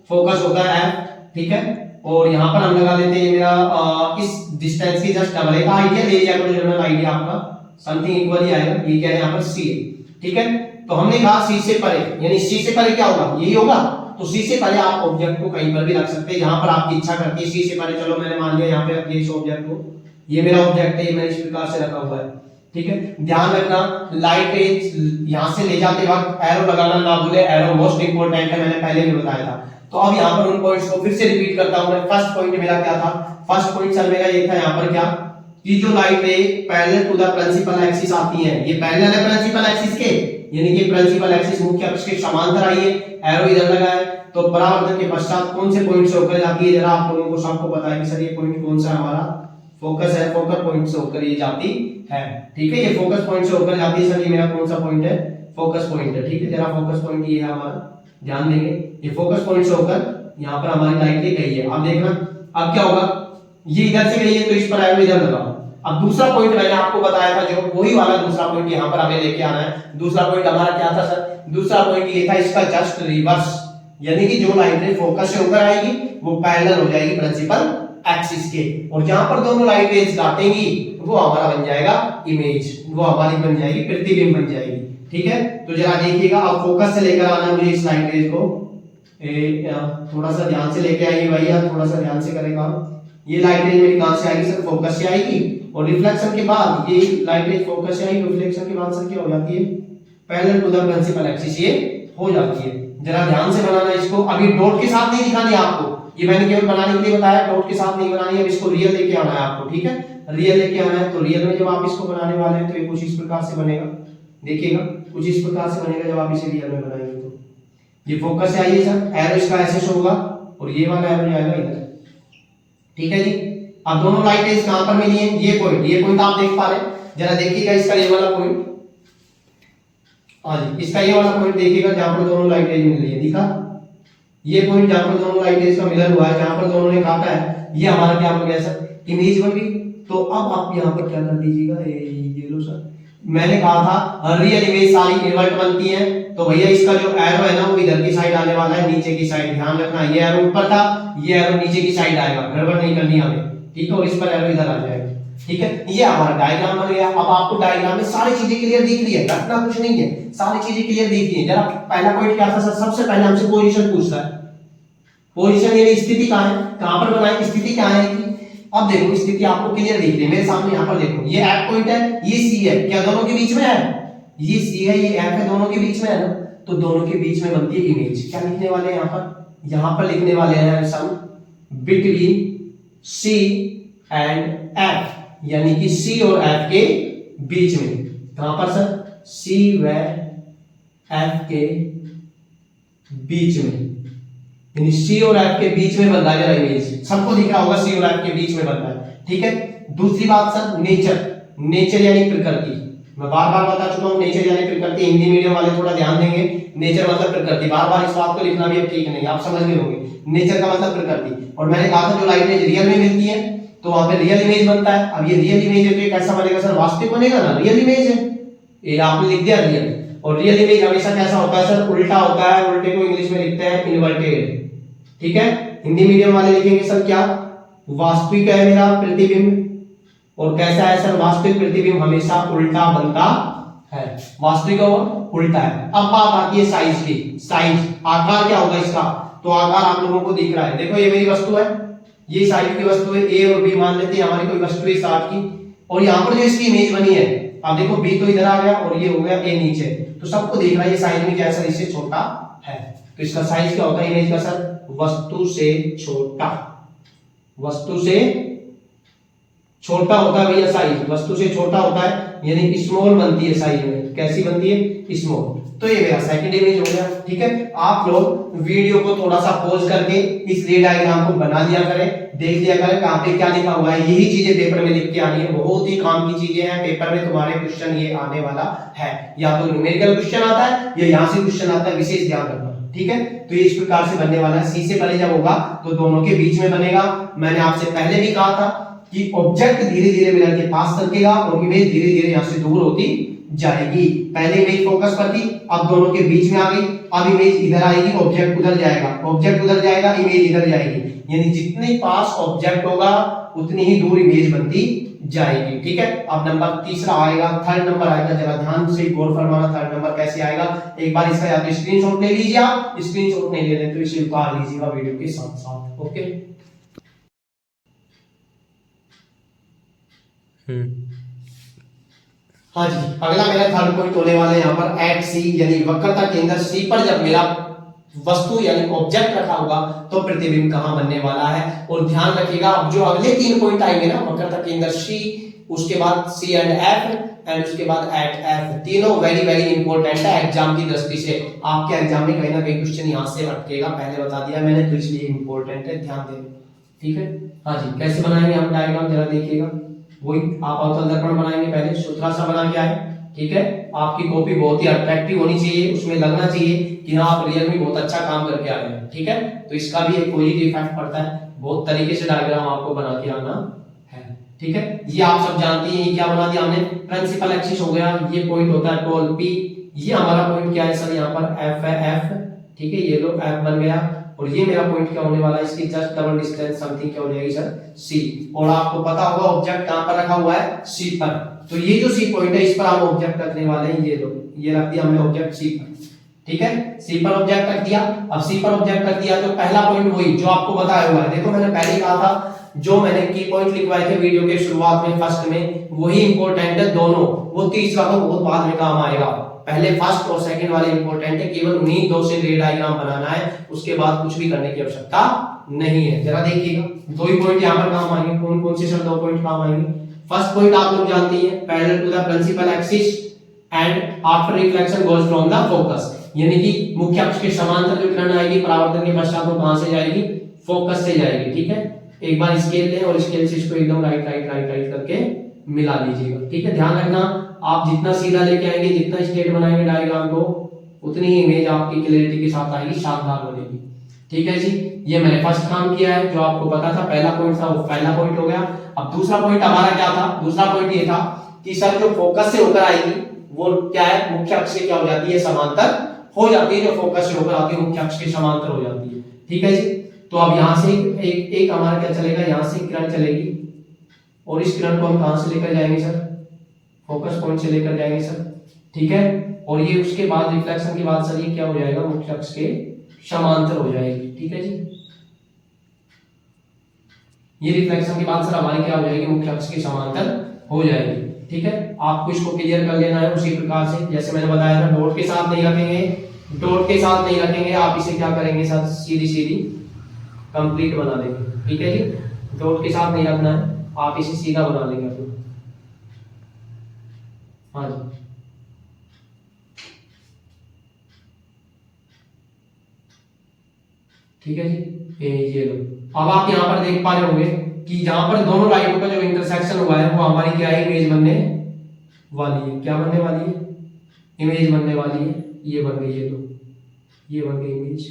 फोकस होता है एफ, ठीक है, और यहाँ पर हम लगा लेते हैं मेरा इस डिस्टेंस की जस्ट डबल का आइडिया ले लिया करो, जनरल आइडिया आपका समथिंग इक्वल ही आएगा। ये क्या है यहाँ पर सी है, ठीक है, तो हमने कहा सी से परे, यानी सी से परे क्या होगा, यही होगा। तो सी से परे आप ऑब्जेक्ट को कहीं पर भी रख सकते हैं, यहाँ पर आपकी इच्छा करती है सी से परे, चलो मैंने मान लिया यहाँ पे रख दिया इस ऑब्जेक्ट को, ये मेरा ऑब्जेक्ट है, ये मैंने इस प्रकार से रखा हुआ है, ठीक है। ध्यान रखना लाइट रेज यहाँ से ले जाते वक्त एरो लगाना ना भूले, एरो मोस्ट इंपोर्टेंट है, मैंने पहले भी बताया था। तो अब यहाँ पर उन पॉइंट्स को फिर से रिपीट करता हूं मैं। फर्स्ट पॉइंट मेरा क्या था, फर्स्ट पॉइंट सर मेरा ये था यहाँ पर क्या, कि जो light ray parallel to the principal axis आती है, ये पैरेलल है प्रिंसिपल एक्सिस के, यानी कि प्रिंसिपल एक्सिस मुख्य अक्ष के समांतर आई है, एरो इधर लगा है, तो परावर्तन के पश्चात कौन से पॉइंट से होकर जाती है, जरा आप लोगों को सबको पता है कि सर ये पॉइंट कौन सा है, हमारा फोकस है, फोकस पॉइंट से होकर ये जाती है, ठीक है, ये फोकस पॉइंट से होकर जाती है। सर ये मेरा कौन सा पॉइंट है, फोकस पॉइंट है, ठीक है, जरा फोकस पॉइंट ये है हमारा, ध्यान देंगे, ये फोकस पॉइंट से होकर यहाँ पर हमारी लाइट गई है। अब देखना अब क्या होगा, ये इधर से गई है तो इस पर एरो इधर लगाओ। अब दूसरा पॉइंट मैंने आपको बताया था, जो वही वाला दूसरा पॉइंट यहाँ पर हमें लेके आना है। दूसरा पॉइंट हमारा क्या था सर, दूसरा पॉइंट ये था इसका जस्ट रिवर्स, यानी कि जो लाइट रे फोकस से होकर आएगी वो पैरेलल हो जाएगी प्रिंसिपल एक्सिस के, और जहां पर दोनों लाइट रेज काटेंगी वो हमारा बन जाएगा इमेज, वो हमारी बन जाएगी प्रतिबिंब बन जाएगी, ठीक है। तो जरा देखिएगा, अब फोकस से लेकर आना मुझे इस लाइट रेज को, थोड़ा सा ध्यान से लेके आइए भैया, थोड़ा सा ध्यान से करेगा। ये लाइट रेज मेरी कहां से आएगी सर, फोकस से आएगी, और रिफ्लेक्शन के बाद ये लाइट रेज फोकस से आएगी, रिफ्लेक्शन के बाद सर क्या हो जाती है, parallel to the principal axis ये हो जाती है। जरा ध्यान से बनाना इसको, अभी डॉट के साथ नहीं दिखानी आपको, ये मैंने केवल बनाने के लिए बताया, डॉट के साथ नहीं बनानी है, अब इसको रियल लेके आना है आपको, ठीक है, रियल लेके आना है। तो रियल में जब आप इसको बनाने वाले हैं तो ये कुछ इस प्रकार से बनेगा, देखिएगा कुछ इस प्रकार से बनेगा जब आप इसे रियल में बनाएंगे। तो ये फोकस से आइए सर, एरो इसका ऐसे शो होगा और ये वाला एरो जाएगा इधर, ठीक है जी। अब दोनों लाइटें कहां पर मिली है, ये पॉइंट आप देख पा रहे हैं, जरा देखिएगा इसका ये वाला पॉइंट, हाँ जी, इसका ये वाला पॉइंट देखिएगा जहां पर दोनों लाइटें मिल रही है, दिखा ये पॉइंट जहां पर दोनों लाइटें का मिलन हुआ है, जहां पर दोनों ने काटा है, ये हमारा क्या बन गया सर, इमेज बन गई। तो अब आप यहां पर क्या कर दीजिएगा, ये लो सर, मैंने कहा था रियल इमेज सारी इन्वर्ट बनती है, तो भैया इसका जो एरो है ना वो इधर की साइड आने वाला है, नीचे की साइड, ध्यान रखना, ये एरो ऊपर था, ये एरो नीचे की साइड आएगा, गड़बड़ नहीं करनी हमें, ठीक है, और इस पर एरो इधर आ जाएगा, ठीक है। ये हमारा डायग्राम बन गया। अब आपको डायग्राम में सारी चीजें क्लियर दिख रही है, घटना कुछ नहीं है, सारी चीजें क्लियर दिख रही है। जरा पहला पॉइंट क्या था सर, सबसे पहले हमसे पोजीशन पूछता है, पोजीशन यानी स्थिति कहां है, कहां पर बनाई, स्थिति क्या है कि, अब देखो स्थिति आपको क्लियर दिख रही है मेरे सामने, यहां पर देखो ये एफ पॉइंट है, ये सी है, क्या दोनों के बीच में है, ये सी है ये एफ है, दोनों के बीच में है ना, तो दोनों के बीच में बनती है इमेज। क्या लिखने वाले हैं यहां पर लिखने वाले हैं सम बिटवीन सी एंड एफ, यानी कि सी और एफ के बीच में, कहां पर सर, सी व एफ के बीच में, यानी सी और एफ के बीच में बनता है इमेज, सबको दिख रहा होगा सी और एफ के बीच में बनता है, ठीक है। दूसरी बात सर नेचर यानी प्रकृति, मैं बार बार बता चुका हूं, नेचर यानी प्रकृति, हिंदी मीडियम वाले थोड़ा ध्यान देंगे, नेचर मतलब प्रकृति, बार बार इस बात को लिखना भी अब ठीक नहीं, आप समझ गए होंगे, नेचर का मतलब प्रकृति। और मैंने कहा था जो लाइट रियल में मिलती है तो वहां पे रियल इमेज बनता है। अब ये रियल इमेज है तो ये कैसा बनेगा सर, वास्तविक बनेगा ना, रियल इमेज है, ये आपने लिख दिया रियल। और रियल इमेज हमेशा कैसा होता है सर, उल्टा होता है, उल्टे को इंग्लिश में लिखते हैं इन्वर्टेड, ठीक है। हिंदी मीडियम वाले लिखेंगे सर क्या, वास्तविक है मेरा प्रतिबिंब, और कैसा है सर, वास्तविक प्रतिबिंब हमेशा उल्टा बनता है, वास्तविक और उल्टा है। अब बात आती है साइज की, साइज आकार क्या होगा इसका, तो आकार आप लोगों को दिख रहा है, देखो ये मेरी वस्तु है, ये साइड की वस्तु है, ए और बी मान लेते हैं हमारी कोई वस्तु है 60 की, और यहाँ पर जो इसकी इमेज बनी है अब देखो बी तो इधर आ गया और ये हो गया ए नीचे, तो सबको देख रहा है ये साइज में क्या सर इससे छोटा है, तो इसका साइज क्या होता है इमेज का सर, वस्तु से छोटा, वस्तु से छोटा होता है भैया साइज, वस्तु से छोटा होता है यानी स्मॉल बनती है साइज में, कैसी बनती है स्मॉल। तो ये मेरा सेकंड इमेज हो गया। ठीक है, आप लोग वीडियो को थोड़ा सा पॉज करके इस रे डायग्राम को बना लिया करें, देख लिया करें कहां पे क्या लिखा हुआ है, यही चीजें पेपर में लिख के आनी है, बहुत ही काम की चीजें हैं, पेपर में तुम्हारे क्वेश्चन ये आने वाला है, या तो न्यूमेरिकल क्वेश्चन आता है या यहां से क्वेश्चन आता है, विशेष ध्यान रखना। ठीक है, तो ये इस प्रकार से बनने वाला है, सी से पहले जब होगा तो दोनों के बीच में बनेगा। मैंने आपसे पहले भी कहा था कि ऑब्जेक्ट धीरे धीरे मिरर के पास सरकेगा और इमेज धीरे धीरे यहां से दूर होती जाएगी। पहले इमेज फोकस पर थी, अब दोनों के बीच में आ गई, अब इमेज इधर आएगी, ऑब्जेक्ट उधर जाएगा, ऑब्जेक्ट उधर जाएगा, इमेज इधर जाएगी, यानी जितने पास ऑब्जेक्ट होगा उतनी ही दूर इमेज बनती जाएगी। ठीक है, अब नंबर तीसरा आएगा, थर्ड नंबर आएगा, जरा ध्यान से गौर फरमाना, थर्ड नंबर कैसे आएगा, एक बार इसका या तो स्क्रीनशॉट ले लीजिए, आप स्क्रीनशॉट नहीं ले रहे तो इसे उतार लीजिएगा वीडियो के साथ साथ। ओके, हाँ जी, अगला मेरा थर्ड पॉइंट होने वाला है यहाँ पर एट सी, यानी वक्रता केंद्र सी पर जब मेरा वस्तु यानी ऑब्जेक्ट रखा होगा तो प्रतिबिंब कहां बनने वाला है। और ध्यान रखिएगा अब जो अगले 3 पॉइंट आएंगे ना, वक्रता केंद्र सी, उसके बाद सी एंड एफ एंड उसके बाद एट एफ, तीनों वेरी वेरी इंपॉर्टेंट है एग्जाम की दृष्टि से। आपके एग्जाम में कहीं ना कहीं क्वेश्चन यहां से अटकेगा, पहले बता दिया मैंने, तो इसलिए इंपॉर्टेंट है, ध्यान दें। ठीक है, हाँ जी, कैसे बनाएंगे हम डायग्राम जरा देखिएगा, वही आप अवतल दर्पण बनाएंगे, पहले सुथरा सा बना के आए। ठीक है, आपकी कॉपी बहुत ही अट्रैक्टिव होनी चाहिए, उसमें लगना चाहिए कि हाँ आप रियल में बहुत अच्छा काम करके आए हैं। ठीक है, तो इसका भी एक पॉजिटिव इफेक्ट पड़ता है, बहुत तरीके से डायग्राम आपको बना के आना है। ठीक है, ये आप सब जानते हैं, क्या बना दिया हमने, प्रिंसिपल एक्सिस हो गया, ये पॉइंट होता है टोल पी, ये हमारा पॉइंट क्या है सर यहाँ पर एफ है, एफ। ठीक है, ये लो एफ बन गया, और ये मेरा पॉइंट क्या होने वाला है, इसकी जस्ट डबल डिस्टेंस समथिंग क्या हो जाएगी सर, सी। और आपको पता होगा ऑब्जेक्ट कहां पर रखा हुआ है, सी पर, तो ये जो सी पॉइंट है इस पर हम ऑब्जेक्ट रखने वाले हैं, ये लो, ये रख दिया हमने ऑब्जेक्ट सी पर। ठीक है, सी पर ऑब्जेक्ट रख दिया। अब सी पर ऑब्जेक्ट रख दिया तो पहला पॉइंट वही जो आपको बताया हुआ है, देखो मैंने पहले कहा था जो मैंने की पॉइंट लिखवाए थे वीडियो के शुरुआत में फर्स्ट में, वही इंपॉर्टेंट है दोनों, वो तीसरा तो बहुत बाद में काम आएगा, पहले फर्स्ट और सेकंड वाले इंपॉर्टेंट है, केवल उन्हीं दो से रे डायग्राम बनाना है, उसके बाद कुछ भी करने की आवश्यकता नहीं है। जरा देखिएगा, दो ही पॉइंट यहाँ पर काम आएंगे, कौन कौन से सर दो पॉइंट काम आएंगे। फर्स्ट पॉइंट आप लोग जानते हैं, parallel to the principal axis and after reflection goes from the focus, यानी कि मुख्य अक्ष के समांतर जो किरण आएगी परावर्तन के पश्चात वो कहां से जाएगी, फोकस से जाएगी। ठीक है, एक बार स्केल लें और स्केल से इसको एकदम राइट राइट राइट राइट करके मिला लीजिएगा। ठीक है, ध्यान रखना आप जितना सीधा लेके आएंगे, जितना स्ट्रेट बनाएंगे डायग्राम को, उतनी ही इमेज आपकी क्लैरिटी के साथ आएगी, शानदार बनेगी। ठीक है जी, ये मैंने फर्स्ट काम किया है, जो आपको पता था पहला पॉइंट था वो पहला पॉइंट हो गया। अब दूसरा पॉइंट हमारा क्या था, दूसरा पॉइंट ये था कि सर जो फोकस से होकर आएगी वो क्या है, मुख्य अक्ष से क्या हो जाती है, समांतर हो जाती है, जो फोकस से होकर आती है मुख्य अक्ष के समांतर हो जाती है। ठीक है जी, तो अब यहाँ से एक हमारा क्या चलेगा, यहाँ से किरण चलेगी और इस किरण को हम कहां से लेकर जाएंगे सर, फोकस पॉइंट से लेकर जाएंगे सर। ठीक है, और ये उसके बाद रिफ्लेक्शन के बाद सर ये क्या हो जाएगा, मुख्य अक्ष के समांतर हो जाएगी। ठीक है जी, ये रिफ्लेक्शन के बाद सर हमारी क्या हो जाएगी, मुख्य अक्ष के समांतर हो जाएगी। ठीक है, आपको इसको क्लियर कर लेना है उसी प्रकार से जैसे मैंने बताया था, डॉट के साथ नहीं रखेंगे, डॉट के साथ नहीं रखेंगे, आप इसे क्या करेंगे सर, सीधी सीधी कंप्लीट बना देंगे। ठीक है जी, डॉट के साथ नहीं रखना है, आप इसे सीधा बना लेंगे फिर। हाँ जी, ठीक है जी, ये लो। अब आप यहाँ पर देख पा रहे होंगे कि यहाँ पर दोनों लाइनों का जो इंटरसेक्शन हुआ है वो हमारी क्या है, इमेज बनने वाली है। क्या बनने वाली है, इमेज बनने वाली है। ये बन गई, ये लो, ये बन गई इमेज।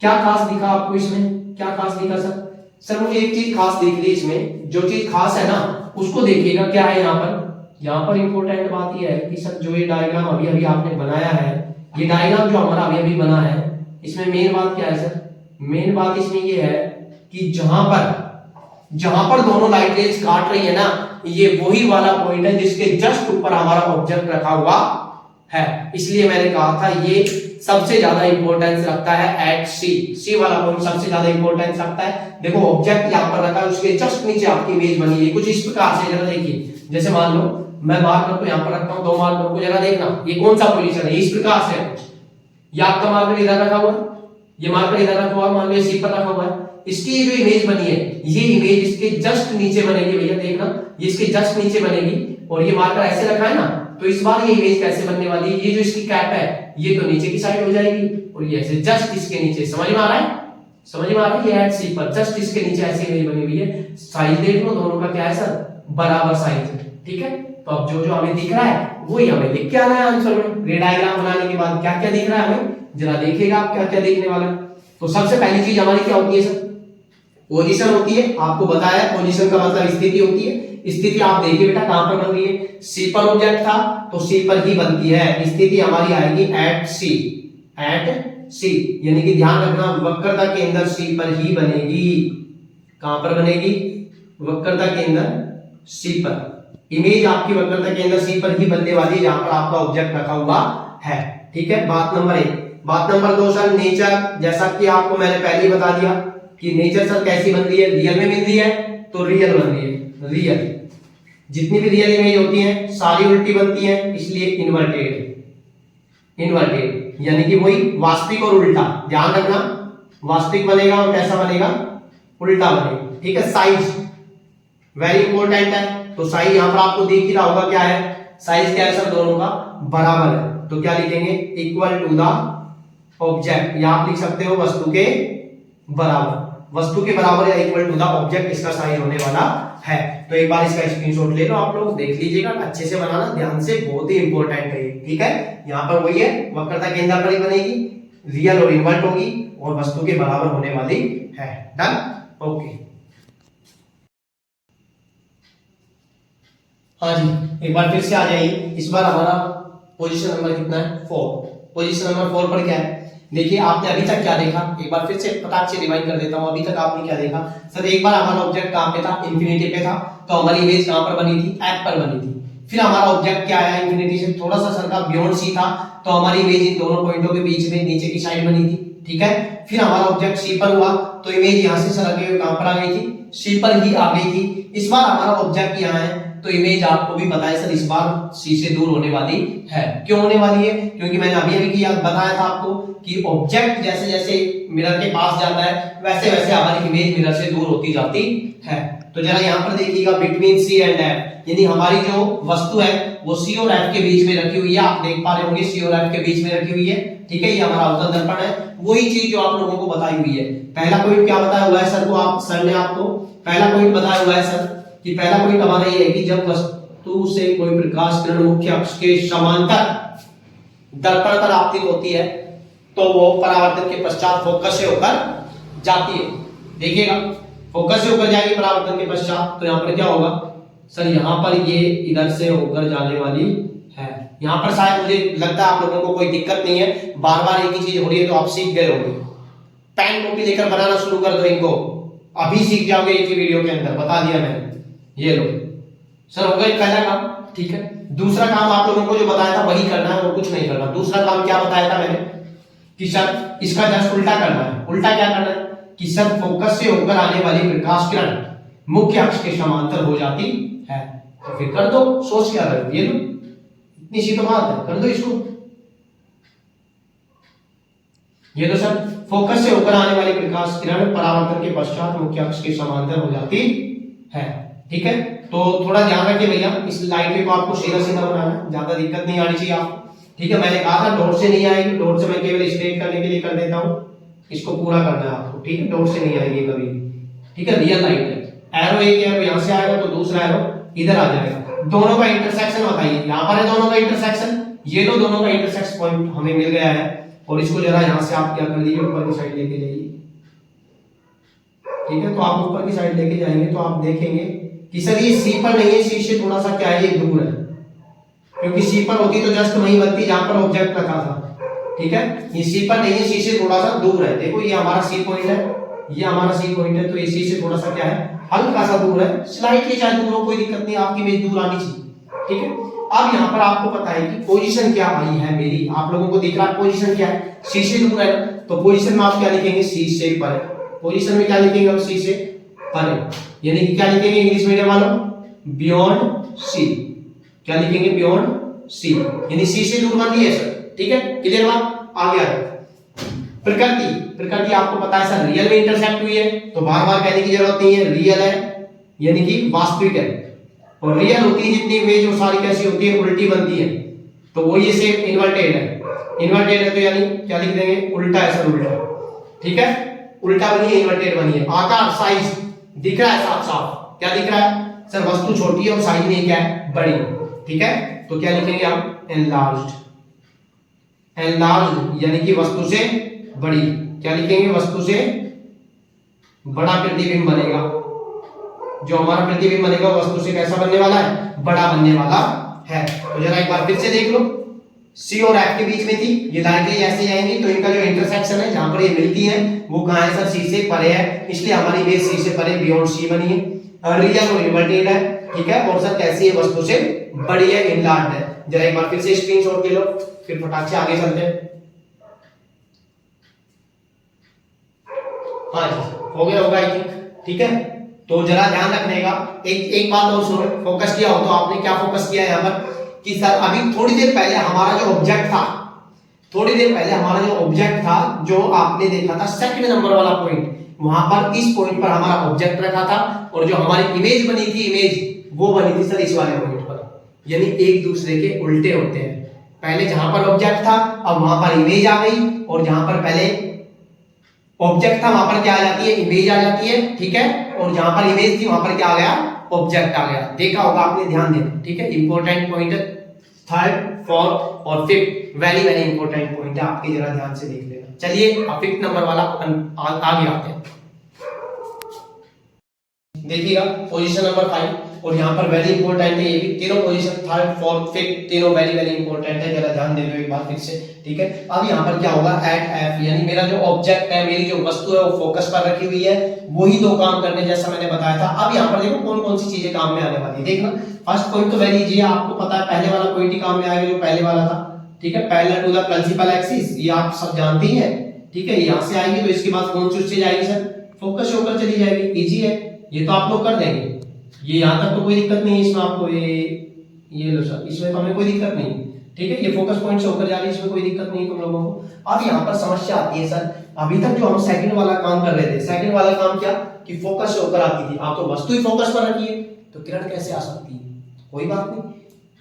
क्या खास दिखा आपको इसमें, क्या खास दिखा सर? सर मुझे एक चीज खास दिख रही इसमें, जो चीज खास है ना उसको देखिएगा क्या है यहाँ पर। यहाँ पर इंपॉर्टेंट बात यह है कि सर जो ये डायग्राम अभी अभी आपने बनाया है, ये डायग्राम जो हमारा अभी अभी बना है, इसमें मेन बात क्या है सर? मेन बात इसमें ये है कि जहां पर दोनों लाइट रेज काट रही है ना, ये वही वाला पॉइंट है जिसके जस्ट ऊपर हमारा ऑब्जेक्ट रखा हुआ है। इसलिए मैंने कहा था ये सबसे ज्यादा इंपॉर्टेंस रखता है एट सी। सी वाला पॉइंट सबसे ज्यादा इंपॉर्टेंस रखता है। देखो ऑब्जेक्ट यहाँ पर रखा है, उसके जस्ट नीचे आपकी इमेज बनी है कुछ इस प्रकार से। जरा देखिए, जैसे मान लो मैं मार्कर को यहाँ पर रखता हूँ, 2 मार्कर को, जरा देखना ये कौन सा पोजीशन है, इस प्रकार से ये आपका मार्कर इधर रखा हुआ है, ये मार्कर इधर रखा हुआ है, मान लो सी पर रखा हुआ है, इसकी ये जो इमेज बनी है ये इमेज इसके जस्ट नीचे बनेगी भैया, देखना ये इसके जस्ट नीचे बनेगी, और ये मार्कर ऐसे रखा है ना, तो इस बार ये इमेज कैसे बनने वाली है, ये जो इसकी कैप है ये तो नीचे की साइड हो जाएगी, और ये ऐसे जस्ट इसके नीचे, समझ में आ रहा है, समझ में आ रहा है, ये एट सी पर जस्ट इसके नीचे ऐसी इमेज बनी हुई है। साइज देख लो दोनों का क्या है सर, बराबर साइज है, ठीक है। तो अब जो जो हमें दिख रहा है वही हमें लिख के आना है आंसर में। रे डायग्राम बनाने के बाद क्या क्या दिख रहा है हमें, जरा देखिएगा आप क्या क्या देखने वाला है। तो सबसे पहली चीज हमारी क्या होती है सर, पोजीशन होती है, आपको बताया पोजीशन का मतलब स्थिति होती है। स्थिति आप देखिए बेटा कहां पर बन रही है, सी पर ऑब्जेक्ट था तो सी पर ही बनती है, स्थिति हमारी आएगी एट सी, एट सी, यानी कि ध्यान रखना वक्रता के अंदर सी पर ही बनेगी। कहां पर बनेगी, वक्रता के अंदर सी पर, इमेज आपकी वक्रता के अंदर सी पर ही बनने वाली है जहां पर आपका ऑब्जेक्ट रखा हुआ है, ठीक है। बात नंबर 1। बात नंबर 2 सर, नेचर, जैसा कि आपको मैंने पहले ही बता दिया कि नेचर सर कैसी बन रही है, रियल में मिल रही है तो रियल बन रही है, रियल, जितनी भी रियल इमेज होती हैं सारी उल्टी बनती हैं, इसलिए इन्वर्टेड, इन्वर्टेड यानी कि वही वास्तविक और उल्टा, ध्यान रखना वास्तविक बनेगा और कैसा बनेगा, उल्टा बनेगा, ठीक है। साइज वेरी इंपॉर्टेंट है, तो साइज यहां पर आपको दिख ही रहा होगा क्या है, साइज क्या है सर, दोनों का बराबर है, तो क्या लिखेंगे, इक्वल टू द ऑब्जेक्ट, या आप लिख सकते हो वस्तु के बराबर, वस्तु के बराबर या इक्वल टू द ऑब्जेक्ट इसका साइज होने वाला है। तो एक बार इसका स्क्रीनशॉट ले लो आप लोग, देख लीजिएगा, अच्छे से बनाना ध्यान से, बहुत ही इंपॉर्टेंट है, ठीक है। यहाँ पर वही है, वक्रता के अंदर पर ही बनेगी, रियल और इन्वर्ट होगी और वस्तु के बराबर होने वाली है। Done, okay. हाँ जी, एक बार फिर से आ जाइए, इस बार हमारा पोजीशन नंबर कितना है, 4। पोजीशन नंबर 4 पर क्या है, देखिए आपने अभी तक क्या देखा, एक बार फिर से फटाक से रिवाइंड कर देता हूं, अभी तक आपने क्या देखा सर, एक बार हमारा ऑब्जेक्ट कहां पे था, इंफिनिटी पे था, तो हमारी इमेज कहां पर बनी थी, एफ पर बनी थी। फिर हमारा ऑब्जेक्ट क्या आया, इंफिनिटी से थोड़ा सा सरका बियॉन्ड सी था, तो हमारी इमेज इन दोनों पॉइंटों के बीच में नीचे की साइड बनी थी, ठीक है। फिर हमारा ऑब्जेक्ट सी पर हुआ, तो इमेज यहां से सरके हुए कहां पर आ गई थी, सी पर ही आ गई थी। इस बार हमारा ऑब्जेक्ट यहां है, तो इमेज आपको भी पता है सर इस बार सी से दूर होने वाली है। क्यों होने वाली है, क्योंकि मैंने अभी अभी किया बताया था आपको कि ऑब्जेक्ट जैसे जैसे मिरर के पास जाता है वैसे वैसे हमारी इमेज मिरर से दूर होती जाती है। तो जरा यहाँ पर देखिएगा, बिटवीन सी एंड एफ, यानी हमारी जो वस्तु है वो सी और एफ के बीच में रखी हुई है, आप देख पा रहे होंगे सी और एफ के बीच में रखी हुई है, ठीक है। ये हमारा अवतल दर्पण है, वही चीज जो आप लोगों को बताई हुई है। पहला पॉइंट क्या बताया हुआ है सर को, आप सर ने आपको पहला पॉइंट बताया हुआ है सर कि पहला पॉइंट हमारा ये है कि जब वस्तु से कोई प्रकाश किरण मुख्य अक्ष के समांतर दर्पण पर आपतित होती है तो वो परावर्तन के पश्चात फोकस से होकर जाती है। देखिएगा, फोकस से होकर जाएगी परावर्तन के पश्चात, तो यहाँ पर क्या होगा सर, यहाँ पर ये इधर से होकर जाने वाली है। यहाँ पर शायद मुझे लगता है आप लोगों को कोई दिक्कत नहीं है, बार बार एक ही चीज हो रही है तो आप सीख गए होंगे। पेन कॉपी लेकर बनाना शुरू कर दो इनको, अभी सीख जाओगे एक ही वीडियो के अंदर, बता दिया मैंने। ये लो सर, हो गया पहला काम, ठीक है। दूसरा काम आप लोगों को जो बताया था वही करना है और कुछ नहीं करना। दूसरा काम क्या बताया था मैंने कि सर इसका जस्ट उल्टा करना है। उल्टा क्या करना है कि सर फोकस से होकर आने वाली प्रकाश किरण मुख्य अक्ष के समांतर हो जाती है। तो फिर कर दो, सोच क्या रहे हो, ये लो, इतनी सी तो बात है, कर दो इसको। ये तो सर फोकस से होकर आने वाली प्रकाश किरण परावर्तन के पश्चात मुख्य अक्ष के समांतर हो जाती है, ठीक है। तो थोड़ा ध्यान रखिए भैया, इस लाइन पे को आपको सीधा सीधा बनाना है, ज्यादा दिक्कत नहीं आनी चाहिए आपको, ठीक है। मैंने कहा था डॉट से नहीं आएगी, डॉट से मैं केवल स्ट्रेट करने के लिए कर देता हूं, इसको पूरा करना है आपको, ठीक है। डॉट से नहीं आएगी कभी, ठीक है। रियल लाइन है, एरो एक एरो यहां से आएगा तो दूसरा एरो इधर आ जाएगा, दोनों का इंटरसेक्शन बताइए। यहां पर है दोनों का इंटरसेक्शन, ये लो दोनों का इंटरसेक्शन पॉइंट हमें मिल गया है, और इसको जरा यहां से आप क्या कर दीजिए, ऊपर की साइड लेके जाइए, ठीक है। तो आप ऊपर की साइड लेके जाएंगे तो आप देखेंगे कि सर ये सी पर नहीं है, सी से थोड़ा सा क्या है, ये दूर है, क्योंकि सी पर होती तो जस्ट वहीं बनती जहां पर ऑब्जेक्ट रखा था, ठीक है। ये सी पर नहीं है, सी से थोड़ा सा दूर है। देखो ये हमारा सी पॉइंट है, ये हमारा सी पॉइंट है, तो ये सी से थोड़ा सा क्या है, हल्का सा दूर है, स्लाइटली चाहे दूर हो, कोई दिक्कत नहीं, आपकी इमेज दूर आनी चाहिए, ठीक है। अब यहाँ पर आपको पता है कि पोजीशन क्या आई है मेरी, आप लोगों को दिख रहा है पोजीशन क्या है, सी से दूर है, तो पोजीशन में आप क्या लिखेंगे, सी से पर। पोजीशन में क्या लिखेंगे हम, सी से पर, यानी कि क्या लिखेंगे इंग्लिश मीडियम वालों, बियॉन्ड सी, क्या लिखेंगे, बियॉन्ड सी, यानी सी से दूर मान लिया सर, ठीक है, क्लियर बात, आगे आए। प्रकृति, प्रकृति आपको पता है सर रियल में इंटरसेक्ट हुई है, तो बार बार कहने की जरूरत नहीं है, रियल है यानी कि वास्तविक है, और रियल होती है जितनी इमेज वो सारी कैसी होती है, उल्टी बनती है, तो वो ये सेम इन्वर्टेड है, इन्वर्टेड है तो यानी क्या लिख देंगे, उल्टा है सर, उल्टा, ठीक है, उल्टा बनी है, इन्वर्टेड बनी है। आकार, साइज दिख रहा है साफ साफ, क्या दिख रहा है सर, वस्तु छोटी है और साइज में क्या है, बड़ी, ठीक है, तो क्या लिखेंगे आप, एनलार्ज्ड, एनलार्ज्ड यानी कि वस्तु से बड़ी, क्या लिखेंगे, वस्तु से बड़ा प्रतिबिंब बनेगा, जो हमारा प्रतिबिंब बनेगा वस्तु से कैसा बनने वाला है, बड़ा बनने वाला है। तो जरा एक बार फिर से देख लो, सी और एफ के बीच में थी, ये लाइटें ऐसे जाएंगी तो इनका जो इंटरसेक्शन है जहां पर ये मिलती है वो कहां है सर, सी से परे है, इसलिए हमारी इमेज सी से परे बियॉन्ड सी बनी है, रियल और इन्वर्टेड है, ठीक है, और सर कैसी है, वस्तु से बड़ी है, इनलार्ज्ड है। जरा एक बार फिर से स्क्रीनशॉट ले लो, फिर फटाक से आगे चलते हैं। हाँ जी, हो गया होगा आई थिंक, ठीक है, तो जरा ध्यान रखने का, एक बात और सुनो, फोकस किया हो तो आपने क्या फोकस किया है यहाँ पर कि सर अभी थोड़ी देर पहले हमारा जो ऑब्जेक्ट था, थोड़ी देर पहले हमारा जो ऑब्जेक्ट था, जो आपने देखा था सेकंड नंबर वाला पॉइंट, वहां पर इस पॉइंट पर हमारा ऑब्जेक्ट रखा था, और जो हमारी इमेज बनी थी, इमेज वो बनी थी सर इस वाले पॉइंट पर, यानी एक दूसरे के उल्टे होते हैं, पहले जहां पर ऑब्जेक्ट था अब वहां पर इमेज आ गई, और जहां पर पहले ऑब्जेक्ट था वहां पर क्या आ जाती है, इमेज आ जाती है, ठीक है, और जहां पर इमेज थी वहां पर क्या आ गया, ऑब्जेक्ट आ गया, देखा होगा आपने, ध्यान देना, ठीक है, इंपॉर्टेंट पॉइंट, थर्ड, फोर्थ और fifth very very important point है आपके, जरा ध्यान से देख लेना। चलिए अब फिफ्थ नंबर वाला आगे आते हैं, देखिएगा पोजीशन नंबर 5, और यहाँ पर वेरी इंपॉर्टेंट है ये भी, तीनों पोजीशन थर्ड फोर्थ फिफ्थ तीनों वेरी वेरी इंपॉर्टेंट है, जरा ध्यान दे लो एक बार फिर से, ठीक है। अब यहाँ पर क्या होगा, एट एफ यानी मेरा जो ऑब्जेक्ट है, मेरी जो वस्तु है वो फोकस पर रखी हुई है, वही दो काम करने जैसा मैंने बताया था। अब यहाँ पर देखो कौन कौन सी चीजें काम में आने वाली है, देखना, फर्स्ट पॉइंट तो वेरी इजी है, आपको पता है पहले वाला पॉइंट ही काम में आएगा जो पहले वाला था, ठीक है, parallel to the principal axis, ये आप सब जानते ही है, ठीक है, यहाँ से आएगी तो इसके बाद कौन सी उससे जाएगी सर, फोकस होकर चली जाएगी, इजी है, ये तो आप लोग कर देंगे, ये यहाँ तक तो कोई दिक्कत नहीं है इसमें, आपको ये लो सर, इसमें तो हमें कोई दिक्कत नहीं, ठीक है, ये फोकस पॉइंट से होकर जा रही है, इसमें कोई दिक्कत नहीं तुम लोगों को। अब यहाँ पर समस्या आती है सर, अभी तक जो हम सेकंड वाला काम कर रहे थे, सेकंड वाला काम क्या कि फोकस से होकर आती थी, आप तो वस्तु ही फोकस पर रखी है, तो किरण कैसे आ सकती है, कोई बात नहीं,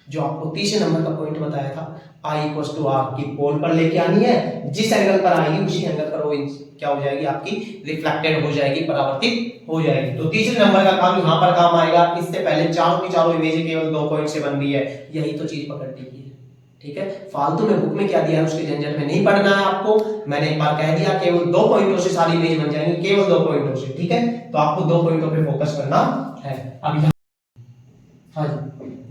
जो आपको तीसरे नंबर का पॉइंट बताया था, I इक्वल्स टू आर की पोल पर लेके आनी है, जिस एंगल पर आएगी उसी एंगल पर वो क्या हो जाएगी, आपकी रिफ्लेक्टेड हो जाएगी, परावर्तित हो जाएगी। तो तीसरे नंबर का काम यहाँ पर काम आएगा, इससे पहले चारों की चारों इमेज केवल 2 पॉइंट से बन रही है, यही तो चीज पकड़ने की है, ठीक है, फालतू में बुक में क्या दिया है उसके झंझट में नहीं पढ़ना है आपको, मैंने एक बार कह दिया केवल 2 पॉइंटों से सारी इमेज बन जाएंगी, केवल 2 पॉइंटों से, ठीक है, तो आपको 2 पॉइंटों पे फोकस करना है। अब हाँ जी,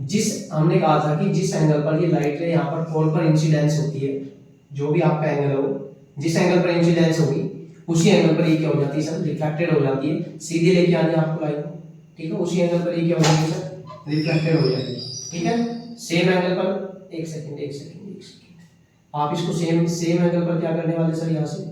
जिस हमने कहा था कि जिस एंगल पर ये लाइट है यहाँ पर पोल पर इंसिडेंस होती है, जो भी आपका एंगल हो, जिस एंगल पर इंसिडेंस होगी उसी एंगल पर ये क्या हो जाती है सर, रिफ्लेक्टेड हो जाती है, सीधे लेके आनी है आपको लाइट, ठीक है, उसी एंगल पर ये क्या हो जाती है सर, रिफ्लेक्टेड हो जाएगी, ठीक है, सेम एंगल पर, एक सेकंड, आप इसको सेम एंगल पर क्या करने वाले सर, यहाँ से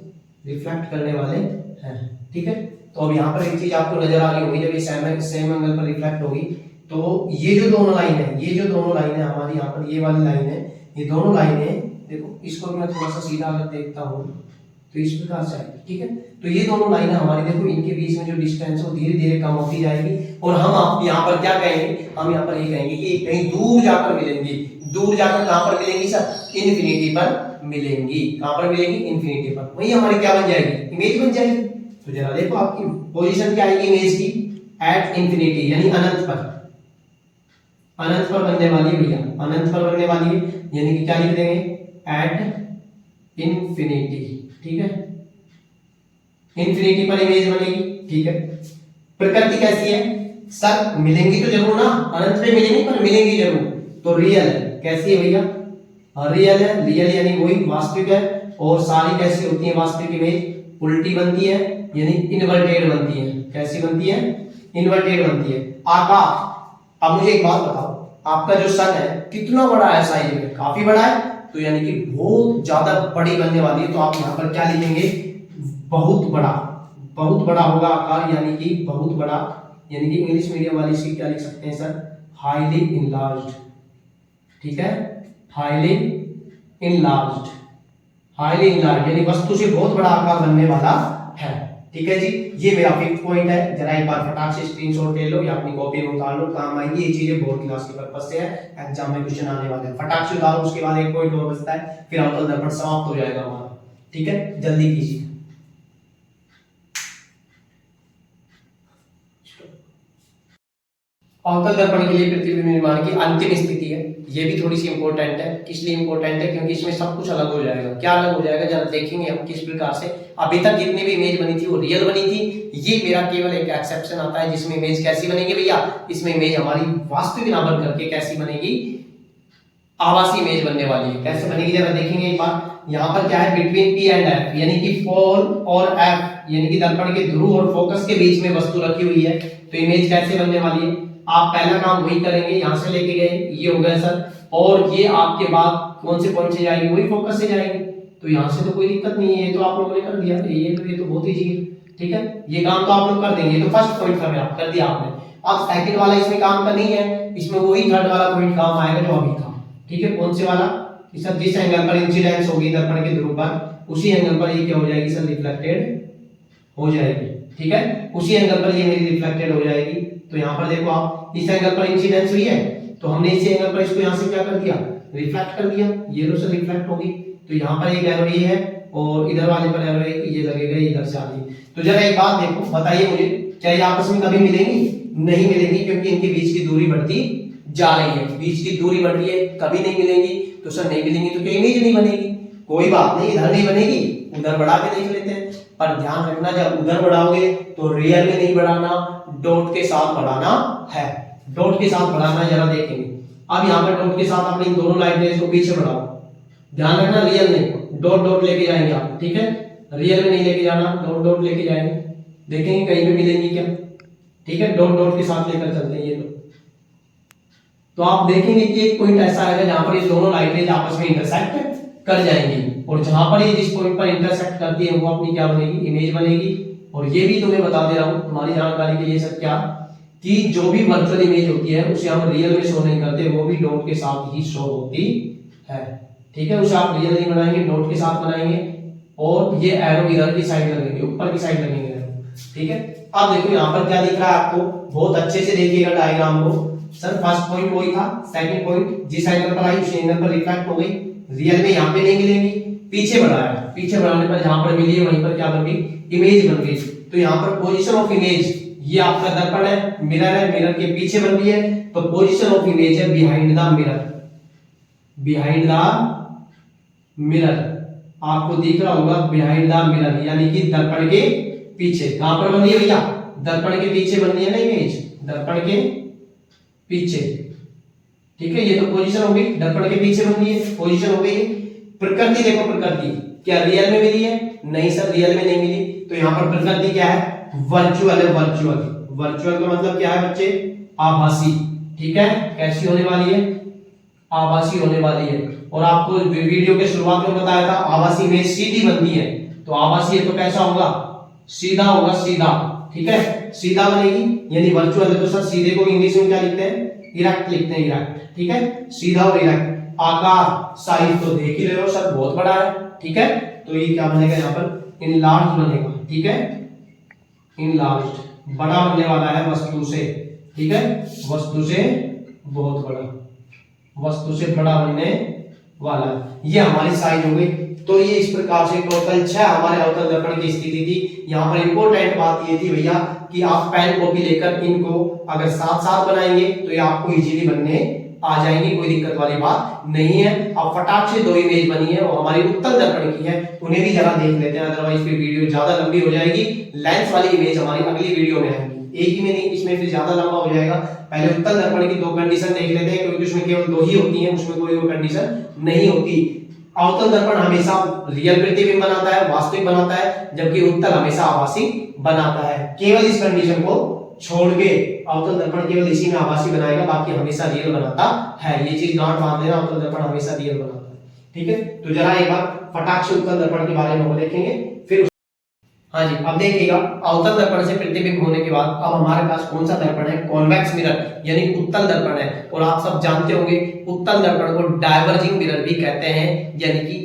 रिफ्लेक्ट करने वाले हैं, ठीक है। तो अब यहाँ पर एक चीज आपको नजर आ रही होगी, जब ये सेम एंगल पर रिफ्लेक्ट होगी तो ये जो दोनों लाइन है, ये जो दोनों लाइन है हमारी, यहाँ पर ये वाली लाइन है, ये दोनों लाइनें देखो, इसको मैं थोड़ा सा सीधा अगर देखता हूँ तो इस प्रकार से आएगी, ठीक है, तो ये दोनों लाइनें हमारी देखो, इनके बीच में जो डिस्टेंस है वो धीरे धीरे कम होती जाएगी, और हम आप यहाँ पर क्या कहेंगे, हम यहाँ पर ये कहेंगे कि कहीं दूर जाकर मिलेंगी, दूर जाकर कहाँ पर मिलेंगी सर, इन्फिनिटी पर मिलेंगी, कहाँ पर मिलेंगी, इन्फिनिटी पर, वही हमारी क्या बन जाएगी, इमेज बन जाएगी। तो जरा देखो आपकी पोजीशन क्या आएगी इमेज की, एट इन्फिनिटी यानी अनंत पर, अनंत पर बनने वाली है भैया, अनंत पर बनने वाली है, यानी कि क्या लिख देंगे, एट इन्फिनिटी, ठीक है, इन्फिनिटी पर इमेज बनेगी, ठीक है। प्रकृति कैसी है सर, मिलेंगी तो जरूर ना, अनंत पे मिलेंगी पर मिलेंगी जरूर, तो रियल है, कैसी है भैया, रियल है, रियल यानी वही वास्तविक है, और सारी कैसी होती है वास्तविक इमेज, उल्टी बनती है, यानी इन्वर्टेड बनती है, कैसी बनती है, इन्वर्टेड बनती है। आकार, अब मुझे एक बात बताओ, आपका जो सन है कितना बड़ा है साइज में, काफी बड़ा है, तो यानी कि बहुत ज्यादा बड़ी बनने वाली है, तो आप यहाँ पर क्या लिखेंगे, बहुत बड़ा, बहुत बड़ा होगा आकार, यानी कि बहुत बड़ा, यानी कि इंग्लिश मीडियम वाले इसकी क्या लिख सकते हैं सर, हाईली इनलार्ज्ड, ठीक है, हाईली इनलार्ज्ड, हाईली इनलार्ज यानी वस्तु से बहुत बड़ा आकार बनने वाला है। ठीक है जी, ये मेरा फिफ्थ पॉइंट है। जरा एक बार फटाक से स्क्रीनशॉट ले लो या अपनी कॉपी में उतार लो, काम आएंगी ये चीजें बोर्ड क्लास के पर्पस से है, एग्जाम में क्वेश्चन आने वाले हैं। फटाक से उतारो, उसके बाद एक पॉइंट और बचता है, फिर अवतल दर्पण समाप्त हो जाएगा हमारा। ठीक है, जल्दी कीजिए। अवतल दर्पण के लिए प्रतिबिंब निर्माण की अंतिम स्थिति है, ये भी थोड़ी सी इंपॉर्टेंट है। किस लिए इंपॉर्टेंट है? क्योंकि इसमें सब कुछ अलग हो जाएगा। क्या अलग हो जाएगा जरा देखेंगे हम किस प्रकार से। अभी तक जितनी भी इमेज बनी थी वो रियल बनी थी, ये मेरा केवल एक एक्सेप्शन आता है जिसमें इमेज कैसी बनेगी भैया, इसमें इमेज हमारी वास्तविक ना बन करके कैसी बनेगी, आभासी इमेज बनने वाली है। कैसे बनेगी जरा देखेंगे एक बार। यहाँ पर क्या है, बिटवीन पी एंड एफ यानी कि पोल और एफ यानी कि दर्पण के ध्रुव और फोकस के बीच में वस्तु रखी हुई है, तो इमेज कैसे बनने वाली है। आप पहला काम वही करेंगे, यहाँ से लेके गए ये हो गया सर, और ये आपके बाद कौन से पॉइंट से जाएगी, वही फोकस से जाएगी, तो यहाँ से तो कोई दिक्कत नहीं है, ये तो आप लोगों ने कर दिया, ये तो बहुत इजी है। ठीक है, ये काम तो आप लोग कर देंगे, तो फर्स्ट पॉइंट का आप कर दिया आपने। अब सेकंड वाला इसमें काम का नहीं है, इसमें वही थर्ड वाला पॉइंट काम आएगा जो अभी था। ठीक है, कौन से वाला कि सर जिस एंगल पर इंसिडेंस होगी दर्पण के ध्रुव पर, उसी एंगल पर ये क्या हो जाएगी सर, रिफ्लेक्टेड हो जाएगी। ठीक है, उसी एंगल पर ये मेरी रिफ्लेक्टेड हो जाएगी। तो यहाँ पर देखो आप, इस एंगल पर इंसिडेंस हुई है, तो हमने इसी एंगल पर इसको यहाँ से क्या कर दिया, रिफ्लेक्ट कर दिया, ये लो से रिफ्लेक्ट होगी। तो यहाँ पर एक एरो ये है और इधर वाले पर एरो ये लगेगा, इधर से आ रही। तो जरा एक बात देखो, बताइए मुझे, क्या ये आपस में कभी मिलेंगी? नहीं मिलेंगी, क्योंकि इनके बीच की दूरी बढ़ती जा रही है, बीच की दूरी बढ़ रही है, कभी नहीं मिलेंगी। तो सर नहीं मिलेंगी तो क्या इमेज नहीं बनेगी? कोई बात नहीं, इधर नहीं बनेगी, उधर बढ़ा के देख लेते हैं। पर ध्यान रखना, जब उधर बढ़ाओगे तो रियल में नहीं बढ़ाना, डॉट के साथ बढ़ाना है, डॉट के साथ बढ़ाना। जरा देखेंगे, अब यहाँ पर डॉट के साथ आपने इन दोनों लाइन को पीछे बढ़ाओ, ध्यान रखना रियल नहीं, डॉट डॉट लेके जाएंगे आप। ठीक है, रियल में नहीं लेके जाना, डॉट डॉट लेके जाएंगे, देखेंगे कहीं पे मिलेंगी क्या। ठीक है, डॉट डॉट के साथ लेकर चलते हैं ये तो आप देखेंगे कि एक पॉइंट ऐसा आएगा जहां पर ये दोनों लाइटें आपस में इंटरसेक्ट कर जाएंगी, और जहां पर ये जिस पॉइंट पर इंटरसेक्ट करती है वो अपनी क्या बनेगी, इमेज बनेगी। और ये भी तुम्हें बता दे रहा हूं तुम्हारी जानकारी के लिए सर, क्या कि जो भी वर्चुअल इमेज होती है उसे हम रियल में शो नहीं करते, वो भी डॉट के साथ ही शो होती है। ठीक है, उसे आप रियल नहीं बनाएंगे, डॉट के साथ बनाएंगे, और ये एरो इधर की साइड लगेंगे, ऊपर की साइड लगेंगे। ठीक है, अब देखो यहाँ पर क्या दिख रहा है आपको, बहुत अच्छे से देखिएगा डायग्राम को। सर फर्स्ट पॉइंट वही था, सेकंड पॉइंट जिस एंगल पर आई उसी एंगल पर रिफ्लेक्ट हो गई, रियल में यहाँ पे नहीं मिलेंगी, पीछे बढ़ाया, पीछे बढ़ाने पर जहां पर मिली है वहीं पर क्या बन गई, इमेज बन गई। तो यहाँ पर पोजीशन ऑफ इमेज, ये आपका दर्पण है, मिरर है, मिरर के पीछे बन रही है, तो पोजीशन ऑफ इमेज है behind the mirror, behind the mirror. आपको दिख रहा होगा बिहाइंड द मिरर, यानी कि दर्पण के पीछे। कहां पर बन रही है भैया, दर्पण के पीछे बन रही है ना इमेज, दर्पण के पीछे। ठीक है, ये तो पोजीशन हो गई, दर्पण के पीछे बन रही है, पोजीशन हो गई। प्रकृति देखो, प्रकृति क्या रियल में मिली है? नहीं सर, रियल में नहीं मिली। तो यहाँ पर प्रकृति क्या है, वर्चुअल है, वर्चुअल। वर्चुअल का मतलब क्या है बच्चे, आभासी। ठीक है, कैसी होने वाली है, आभासी होने वाली है। और आपको वीडियो के शुरुआत में बताया था आभासी इमेज सीधी बनती है, तो आभासी है तो कैसा होगा, सीधा होगा, सीधा। ठीक है, सीधा बनेगी, यानी वर्चुअल है तो सर सीधे को इंग्लिश में क्या लिखते हैं, इरेक्ट लिखते हैं, इरेक्ट। ठीक है, सीधा और इरेक्ट। आकार साइज तो देख ही रहे हो सर, बहुत बड़ा है। ठीक है, तो ये क्या बनेगा यहाँ पर, इनलार्ज बनेगा। ठीक है, इनलार्ज बड़ा बनने वाला है वस्तु से। ठीक है, वस्तु से बहुत बड़ा, वस्तु से बड़ा बनने वाला है। ये हमारी साइज हो गई। तो ये इस प्रकार से टोटल 6 हमारे अवतल दर्पण की स्थिति थी। यहाँ पर इंपॉर्टेंट बात ये थी भैया कि आप पेन कॉपी लेकर इनको अगर साथ साथ बनाएंगे तो ये आपको इजीली बनने आ जाएंगे, कोई दिक्कत वाली बात नहीं है। अब फटाक से 2 इमेज बनी है, वो हमारी उत्तल दर्पण की है, उन्हें भी जरा देख लेते हैं, अदरवाइज फिर वीडियो ज्यादा लंबी हो जाएगी। लेंस वाली इमेज हमारी अगली वीडियो में आएगी, एक ही में नहीं, इसमें फिर ज्यादा लंबा हो जाएगा। पहले उत्तल दर्पण की 2 कंडीशन देख लेते हैं, क्योंकि उसमें केवल 2 ही होती हैं, उसमें कोई और कंडीशन नहीं होती। अवतल दर्पण हमेशा रियल प्रतिबिंब बनाता है, वास्तविक बनाता है, जबकि उत्तल हमेशा आभासी बनाता है। केवल इस कंडीशन को छोड़ के अवतल दर्पण केवल इसी में आभासी बनाएगा, बाकी हमेशा रियल बनाता है। ये चीज गांठ बांध लेना, अवतल दर्पण हमेशा रियल बनाता है। ठीक है, तो जरा एक बार फटाक से उत्तल दर्पण के बारे में देखेंगे फिर। हाँ जी, अब देखिएगा अवतल दर्पण से प्रतिबिंब होने के बाद अब हमारे पास कौन सा दर्पण है, कॉन्वेक्स मिरर यानी उत्तल दर्पण है। और आप सब जानते होंगे उत्तल दर्पण को डायवर्जिंग मिरर भी कहते हैं, यानी कि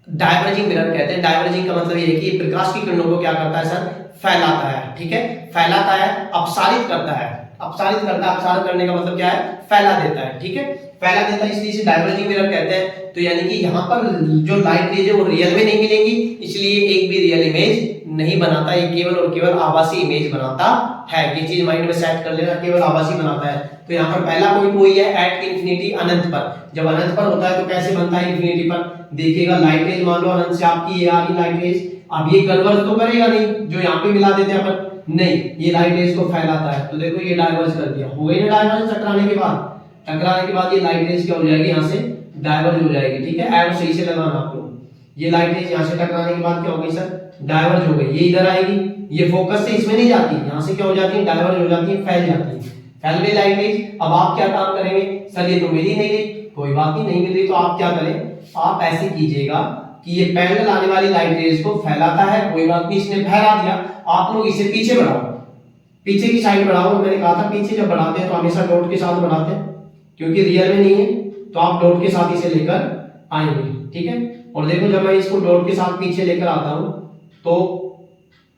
डायवर्जिंग मिरर कहते हैं। डायवर्जिंग का मतलब ये है कि प्रकाश की किरणों को क्या करता है सर, फैलाता है। ठीक है, फैलाता है, अपसारित करता है। अपसारित करता है, अपसारित करने का मतलब क्या है, फैला देता है। ठीक है, फैला देता है, इसलिए इसे डायवर्जिंग मिरर कहते हैं। तो यानी कि यहाँ पर जो लाइट रेज है वो रियल में नहीं मिलेंगी, इसलिए एक भी रियल इमेज नहीं बनाता, ये केवल और केवल आभासी इमेज बनाता है। ये चीज माइंड में सेट कर लेना, केवल आभासी बनाता है। तो यहाँ पर पहला पॉइंट वही है, एट इंफिनिटी, अनंत पर। जब अनंत पर होता है तो कैसे बनता है, इंफिनिटी पर। देखिएगा लाइट रेज मान लो अनंत से आपकी ये आ रही लाइट रेज, अब ये कन्वर्ज तो करेगा नहीं, जो यहाँ पे मिला देते हैं अपन, नहीं, ये लाइट रेज को फैलाता है। तो देखो ये डाइवर्ज कर दिया, हो गई ना डाइवर्ज, टकराने के बाद ये लाइट रेज क्या हो जाएगी, यहाँ से डाइवर्ज हो जाएगी। ठीक है, एरो सही से लगाना आप लोग। ये लाइट रेज यहाँ से टकराने के बाद क्या हो गई सर, डाइवर्ज हो गई, ये इधर आएगी, ये फोकस से इसमें नहीं जाती, यहाँ से क्या हो जाती है, डाइवर्ज हो जाती है, फैल जाती है। फैल गई लाइट रेज। अब आप क्या काम करेंगे, सर ये तो मिल ही नहीं रही, कोई बात नहीं मिल रही, तो आप क्या करें, आप ऐसे कीजिएगा कि ये पैरेलल आने वाली लाइट रेज को फैलाता है, कोई बात नहीं, इसने फैला दिया, आप लोग इसे पीछे बढ़ाओ, पीछे की साइड बढ़ाओ। मैंने कहा था पीछे जब बढ़ाते हैं तो हमेशा डॉट के साथ बढ़ाते हैं, क्योंकि रियल में नहीं है, तो आप डॉट के साथ इसे लेकर आएंगे। ठीक है, और देखो जब मैं इसको डॉट के साथ पीछे लेकर आता हूं, तो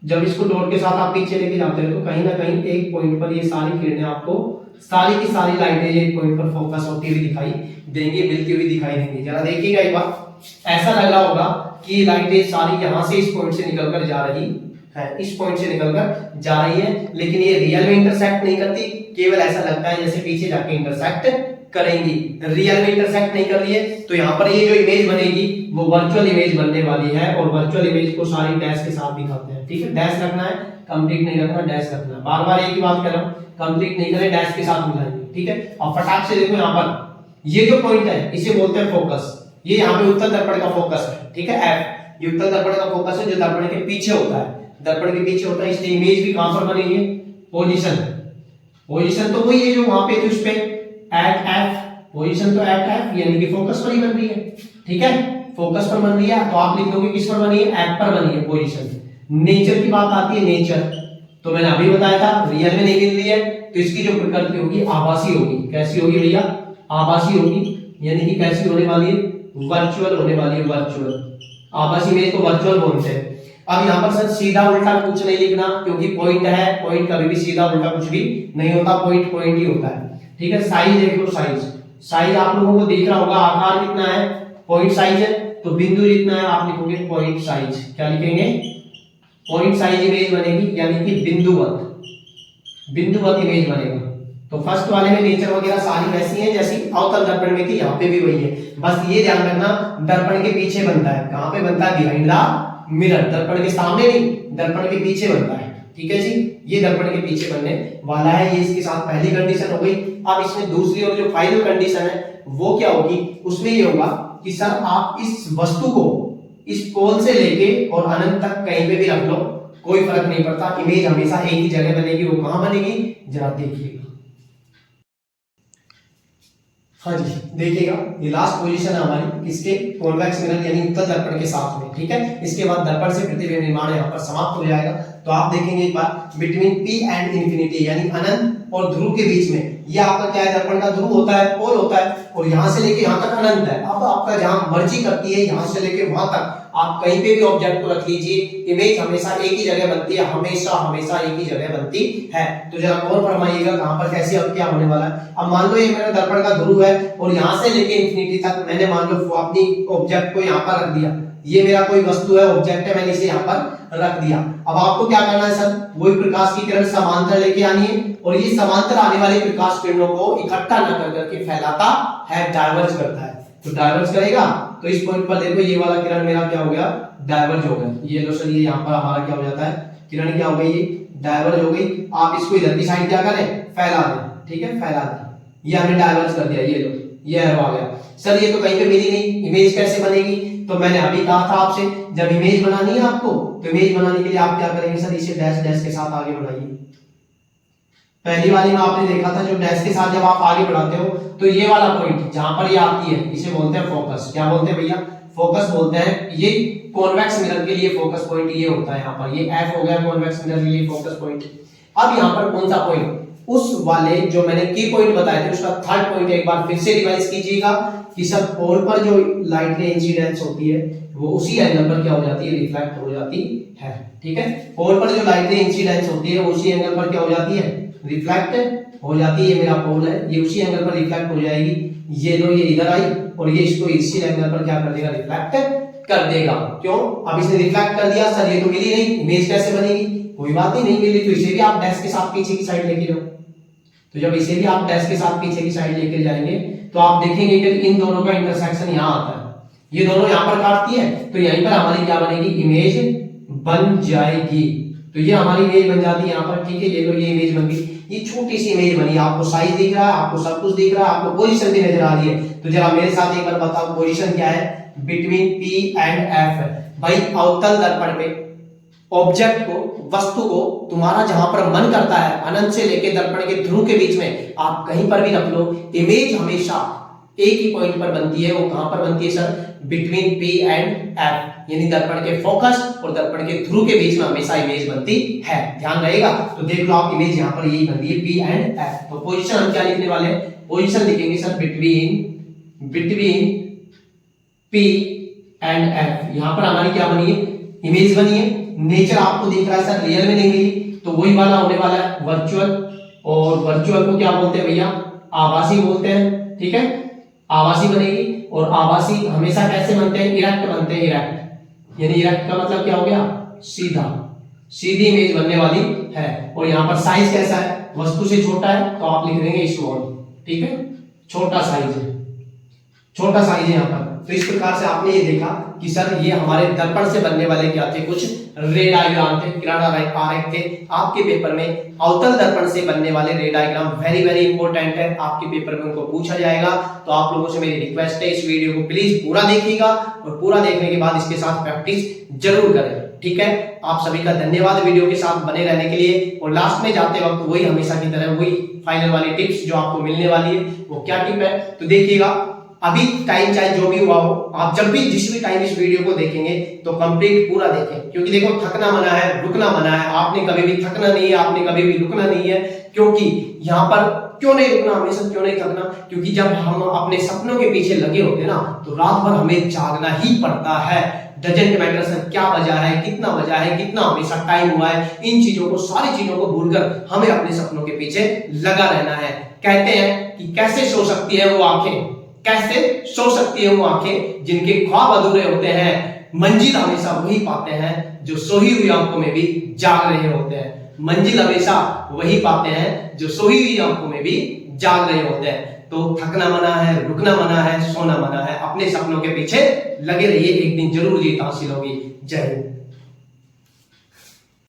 जब इसको डॉट के साथ आप पीछे लेके जाते हैं तो कहीं ना कहीं एक पॉइंट पर ये सारी किरणें आपको, सारी की सारी लाइटें एक पॉइंट पर फोकस होती हुई दिखाई देंगी, मिलती हुई दिखाई देंगी। जरा देखिएगा एक बार, ऐसा लग रहा होगा कि लाइटें सारी यहाँ से इस पॉइंट से निकलकर जा रही है, इस पॉइंट से निकलकर जा रही है, लेकिन ये रियल में इंटरसेक्ट नहीं करती, केवल ऐसा लगता है जैसे पीछे जाके इंटरसेक्ट करेंगी, रियल में इंटरसेक्ट नहीं कर रही है। तो यहाँ पर ये जो इमेज बनेगी वो वर्चुअल इमेज बनने वाली है, और वर्चुअल इमेज को सारी डैश के साथ दिखाते हैं। ठीक है, डैश रखना है, कंप्लीट नहीं रखना, डैश रखना है। बार बार एक ही बात कर रहा हूँ, कंप्लीट नहीं करें, डैश के साथ मिलाएंगे। ठीक है, और फटाक से देखो यहाँ पर ये जो पॉइंट है इसे बोलते हैं फोकस, ये यहाँ पे उत्तल दर्पण का फोकस है। ठीक है, एफ, ये उत्तल दर्पण का फोकस है जो दर्पण के पीछे होता है, दर्पण के पीछे होता है, इसलिए इमेज भी कहां पर बनेगी, पोजीशन, पोजीशन तो वही है जो वहां पे थी उस पे, एट एफ, पोजीशन तो एट एफ, यानी कि फोकस पर ही बन रही है। ठीक है, फोकस पर बन रही है, तो आप लिख दोगे किस पर बनी है, एफ पर बनी है पोजीशन। नेचर की बात आती है, नेचर तो मैंने अभी बताया था रियल में नहीं मिल रही है, तो इसकी जो प्रकृति होगी आभासी होगी। कैसी होगी भैया, आभासी होगी, यानी कि कैसी होने वाली है, वर्चुअल होने वाली है, वर्चुअल। आभासी इमेज को वर्चुअल बोलते हैं। अब यहाँ पर सर सीधा उल्टा कुछ नहीं लिखना, क्योंकि पॉइंट है, पॉइंट कभी भी सीधा उल्टा कुछ भी नहीं होता, पॉइंट पॉइंट ही होता है। ठीक है, साइज देख लो, साइज, साइज आप लोगों को दिख रहा होगा, आकार कितना है, पॉइंट साइज है, तो बिंदु जितना है आप लिखोगे पॉइंट साइज। क्या लिखेंगे, पॉइंट साइज इमेज बनेगी, यानी कि बिंदुवत, बिंदुवत इमेज बनेगा। तो फर्स्ट वाले में नेचर वगैरह सारी वैसी है जैसी अवतल दर्पण में थी, यहाँ पे भी वही है, बस ये ध्यान रखना दर्पण के पीछे बनता है। कहाँ पे बनता है, बिहाइंड द मिरर, दर्पण के सामने नहीं, दर्पण के पीछे बनता है। ठीक है जी, ये दर्पण के पीछे बनने वाला है, ये इसके साथ पहली कंडीशन हो गई। अब इसमें दूसरी और जो फाइनल कंडीशन है वो क्या होगी, उसमें ये होगा कि सर आप इस वस्तु को इस पोल से लेके और अनंत तक कहीं पे भी रख लो, कोई फर्क नहीं पड़ता, इमेज हमेशा एक ही जगह बनेगी। वो कहां बनेगी, जरा देखिएगा। हाँ जी, देखिएगा ये लास्ट पोजीशन है हमारी किसके, कॉन्वेक्स मिरर यानी उत्तल दर्पण के साथ में। ठीक है, इसके बाद दर्पण से प्रतिबिंब निर्माण यहाँ पर समाप्त हो जाएगा। तो आप देखेंगे एक बार, बिटवीन पी एंड इंफिनिटी यानी अनंत और ध्रुव के बीच में, ये आपका क्या है, दर्पण का ध्रुव होता है, पोल होता है, और यहाँ से लेके यहाँ तक अनंत है। अब आपका जहां मर्जी करती है, यहाँ से लेके वहां तक आप कहीं पे भी ऑब्जेक्ट को रख लीजिए, इमेज हमेशा एक ही जगह बनती है, हमेशा हमेशा एक ही जगह बनती है। तो जरा और फरमाइएगा कहां पर कैसे अब क्या होने वाला है। अब मान लो ये मेरा दर्पण का ध्रुव है और यहां से लेके इंफिनिटी तक मैंने मान लो अपनी ऑब्जेक्ट को यहाँ पर रख दिया, ये मेरा कोई वस्तु है, ऑब्जेक्ट है, मैंने इसे यहाँ पर रख दिया। अब आपको क्या करना है सर, वही प्रकाश की किरण समांतर लेके आनी है, और ये समांतर आने वाली प्रकाश किरणों को इकट्ठा न कर करके फैलाता है, डाइवर्ज करता है। तो डाइवर्ज करेगा, तो इस पॉइंट पर देखो ये वाला किरण मेरा क्या हो गया, डाइवर्ज हो गया। ये लो सर, ये यहाँ पर हमारा क्या हो जाता है, किरण क्या हो गई, ये डाइवर्ज हो गई। आप इसको इधर की साइड क्या करें, फैला दें। ठीक है, फैला दें, ये हमने डाइवर्ज कर दिया, ये लो ये एरो आ गया। सर ये तो कहीं पे मिली नहीं, इमेज कैसे बनेगी, तो मैंने अभी कहा था आपसे, जब इमेज बनानी है आपको, तो इमेज बनाने के लिए आप क्या करेंगे सर, इसे डैश डैश के साथ आगे बढ़ाइए। पहली वाली में आपने देखा था जो डैश के साथ जब आप आगे बढ़ाते हो, तो ये वाला पॉइंट जहां पर ये आती है इसे बोलते हैं फोकस। क्या बोलते हैं भैया, फोकस बोलते हैं। ये कॉन्वेक्स मिरर के लिए फोकस पॉइंट ये होता है यहाँ पर, ये एफ हो गया कॉन्वेक्स मिरर के लिए फोकस पॉइंट। अब यहाँ पर कौन सा पॉइंट, उस वाले जो मैंने की पॉइंट बताए थे उसका थर्ड पॉइंट एक बार फिर से रिवाइज कीजिएगा कि सब पोल पर जो लाइट की इंसिडेंस होती है वो उसी एंगल पर क्या हो जाती है, रिफ्लेक्ट हो जाती है। ठीक है, पोल पर जो लाइट की इंसिडेंस होती है वो उसी एंगल पर क्या हो जाती है, रिफ्लेक्ट हो जाती है। मेरा पोल है, ये उसी एंगल पर रिफ्लेक्ट हो जाएगी। ये लो ये इधर आई और ये इसको इसी एंगल पर क्या कर देगा, रिफ्लेक्ट कर देगा। क्यों, अब इसने रिफ्लेक्ट कर दिया सर, ये तो मिली नहीं, इमेज कैसे बनेगी, कोई बात नहीं मिली तो इसे भी आप डैश के साथ पीछे की साइड लेके जाओ। तो जब इसे भी आप डैश के साथ पीछे की साइड लेकर जाएंगे तो आप देखेंगे कि इन दोनों का इंटरसेक्शन यहाँ आता है, ये दोनों यहाँ पर काटती है तो यहीं पर हमारी क्या बनेगी, इमेज बन जाएगी। तो ये हमारी इमेज बन जाती है यहाँ पर। ठीक है, ये लो ये इमेज बन गई, ये छोटी सी इमेज बनी, आपको साइज दिख रहा है, आपको सब कुछ दिख रहा है, आपको पोजीशन भी नजर आ रही है। तो जरा मेरे साथ एक बार बताओ पोजीशन क्या है, बिटवीन P एंड F। भाई अवतल दर्पण पे ऑब्जेक्ट को, वस्तु को तुम्हारा जहां पर मन करता है अनंत से लेके दर्पण के ध्रुव के बीच में आप कहीं पर भी रख लो, इमेज हमेशा एक ही पॉइंट पर बनती है। वो कहां पर बनती है sir, between P and F, यानी दर्पण के फोकस और दर्पण के ध्रुव के बीच में हमेशा इमेज बनती है। ध्यान रहेगा। तो देख लो आप, इमेज यहां पर यही बनती है P एंड F। तो पोजीशन हम क्या लिखने वाले हैं, पोजीशन लिखेंगे sir between P and F। यहां पर हमारी क्या बनी है, इमेज बनी है। नेचर आपको दिख रहा है सर, रियल में नहीं मिली तो वही वाला होने वाला है वर्चुअल, और वर्चुअल को क्या बोलते हैं भैया, आभासी बोलते हैं। ठीक है, आभासी बनेगी। और आभासी हमेशा कैसे बनते हैं, इरेक्ट बनते हैं, इरेक्ट यानी इरेक्ट का मतलब क्या हो गया, सीधा, सीधी इमेज बनने वाली है। और यहाँ पर साइज कैसा है, वस्तु से छोटा है तो आप लिख देंगे स्मॉल। ठीक है, छोटा साइज है, छोटा साइज है यहाँ पर। तो इस प्रकार से आपने ये देखा कि सर ये हमारे दर्पण से बनने वाले क्या थे, कुछ रे डायग्राम थे, किरण आरेख थे। आपके पेपर में अवतल दर्पण से बनने वाले रे डायग्राम वेरी वेरी इंपॉर्टेंट है, आपके पेपर में उनको पूछा जाएगा। तो आप लोगों से मेरी रिक्वेस्ट है, इस वीडियो को प्लीज पूरा देखिएगा और पूरा देखने के बाद इसके साथ प्रैक्टिस जरूर करें। ठीक है, आप सभी का धन्यवाद वीडियो के साथ बने रहने के लिए। और लास्ट में जाते वक्त वही हमेशा की तरह वही फाइनल वाली टिप्स जो आपको मिलने वाली है, वो क्या टिप है तो देखिएगा। अभी टाइम चाहे जो भी हुआ हो, आप जब भी जिस भी टाइम इस वीडियो को देखेंगे तो कंप्लीट पूरा देखें, क्योंकि देखो थकना मना है, रुकना मना है। आपने कभी भी थकना नहीं है, आपने कभी भी रुकना नहीं है। क्योंकि यहाँ पर क्यों नहीं रुकना, हमेशा क्यों नहीं थकना, क्योंकि जब हम अपने सपनों के पीछे लगे होते हैं ना तो रात भर हमें जागना ही पड़ता है। डजेंट मैटर सर क्या बजा है, कितना बजा है, कितना हमेशा टाइम हुआ है, इन चीजों को, सारी चीजों को भूलकर हमें अपने सपनों के पीछे लगा रहना है। कहते हैं कि कैसे सो सकती है वो आंखें, कैसे सो सकती है वो आंखें जिनके ख्वाब अधूरे होते हैं, मंजिल हमेशा वही पाते हैं जो सोई हुई आंखों में भी जाग रहे होते हैं। मंजिल हमेशा वही पाते हैं जो सोई हुई आंखों में भी जाग रहे होते हैं। तो थकना मना है, रुकना मना है, सोना मना है। अपने सपनों के पीछे लगे रहिए, एक दिन जरूर जीत हासिल होगी। जय हिंद।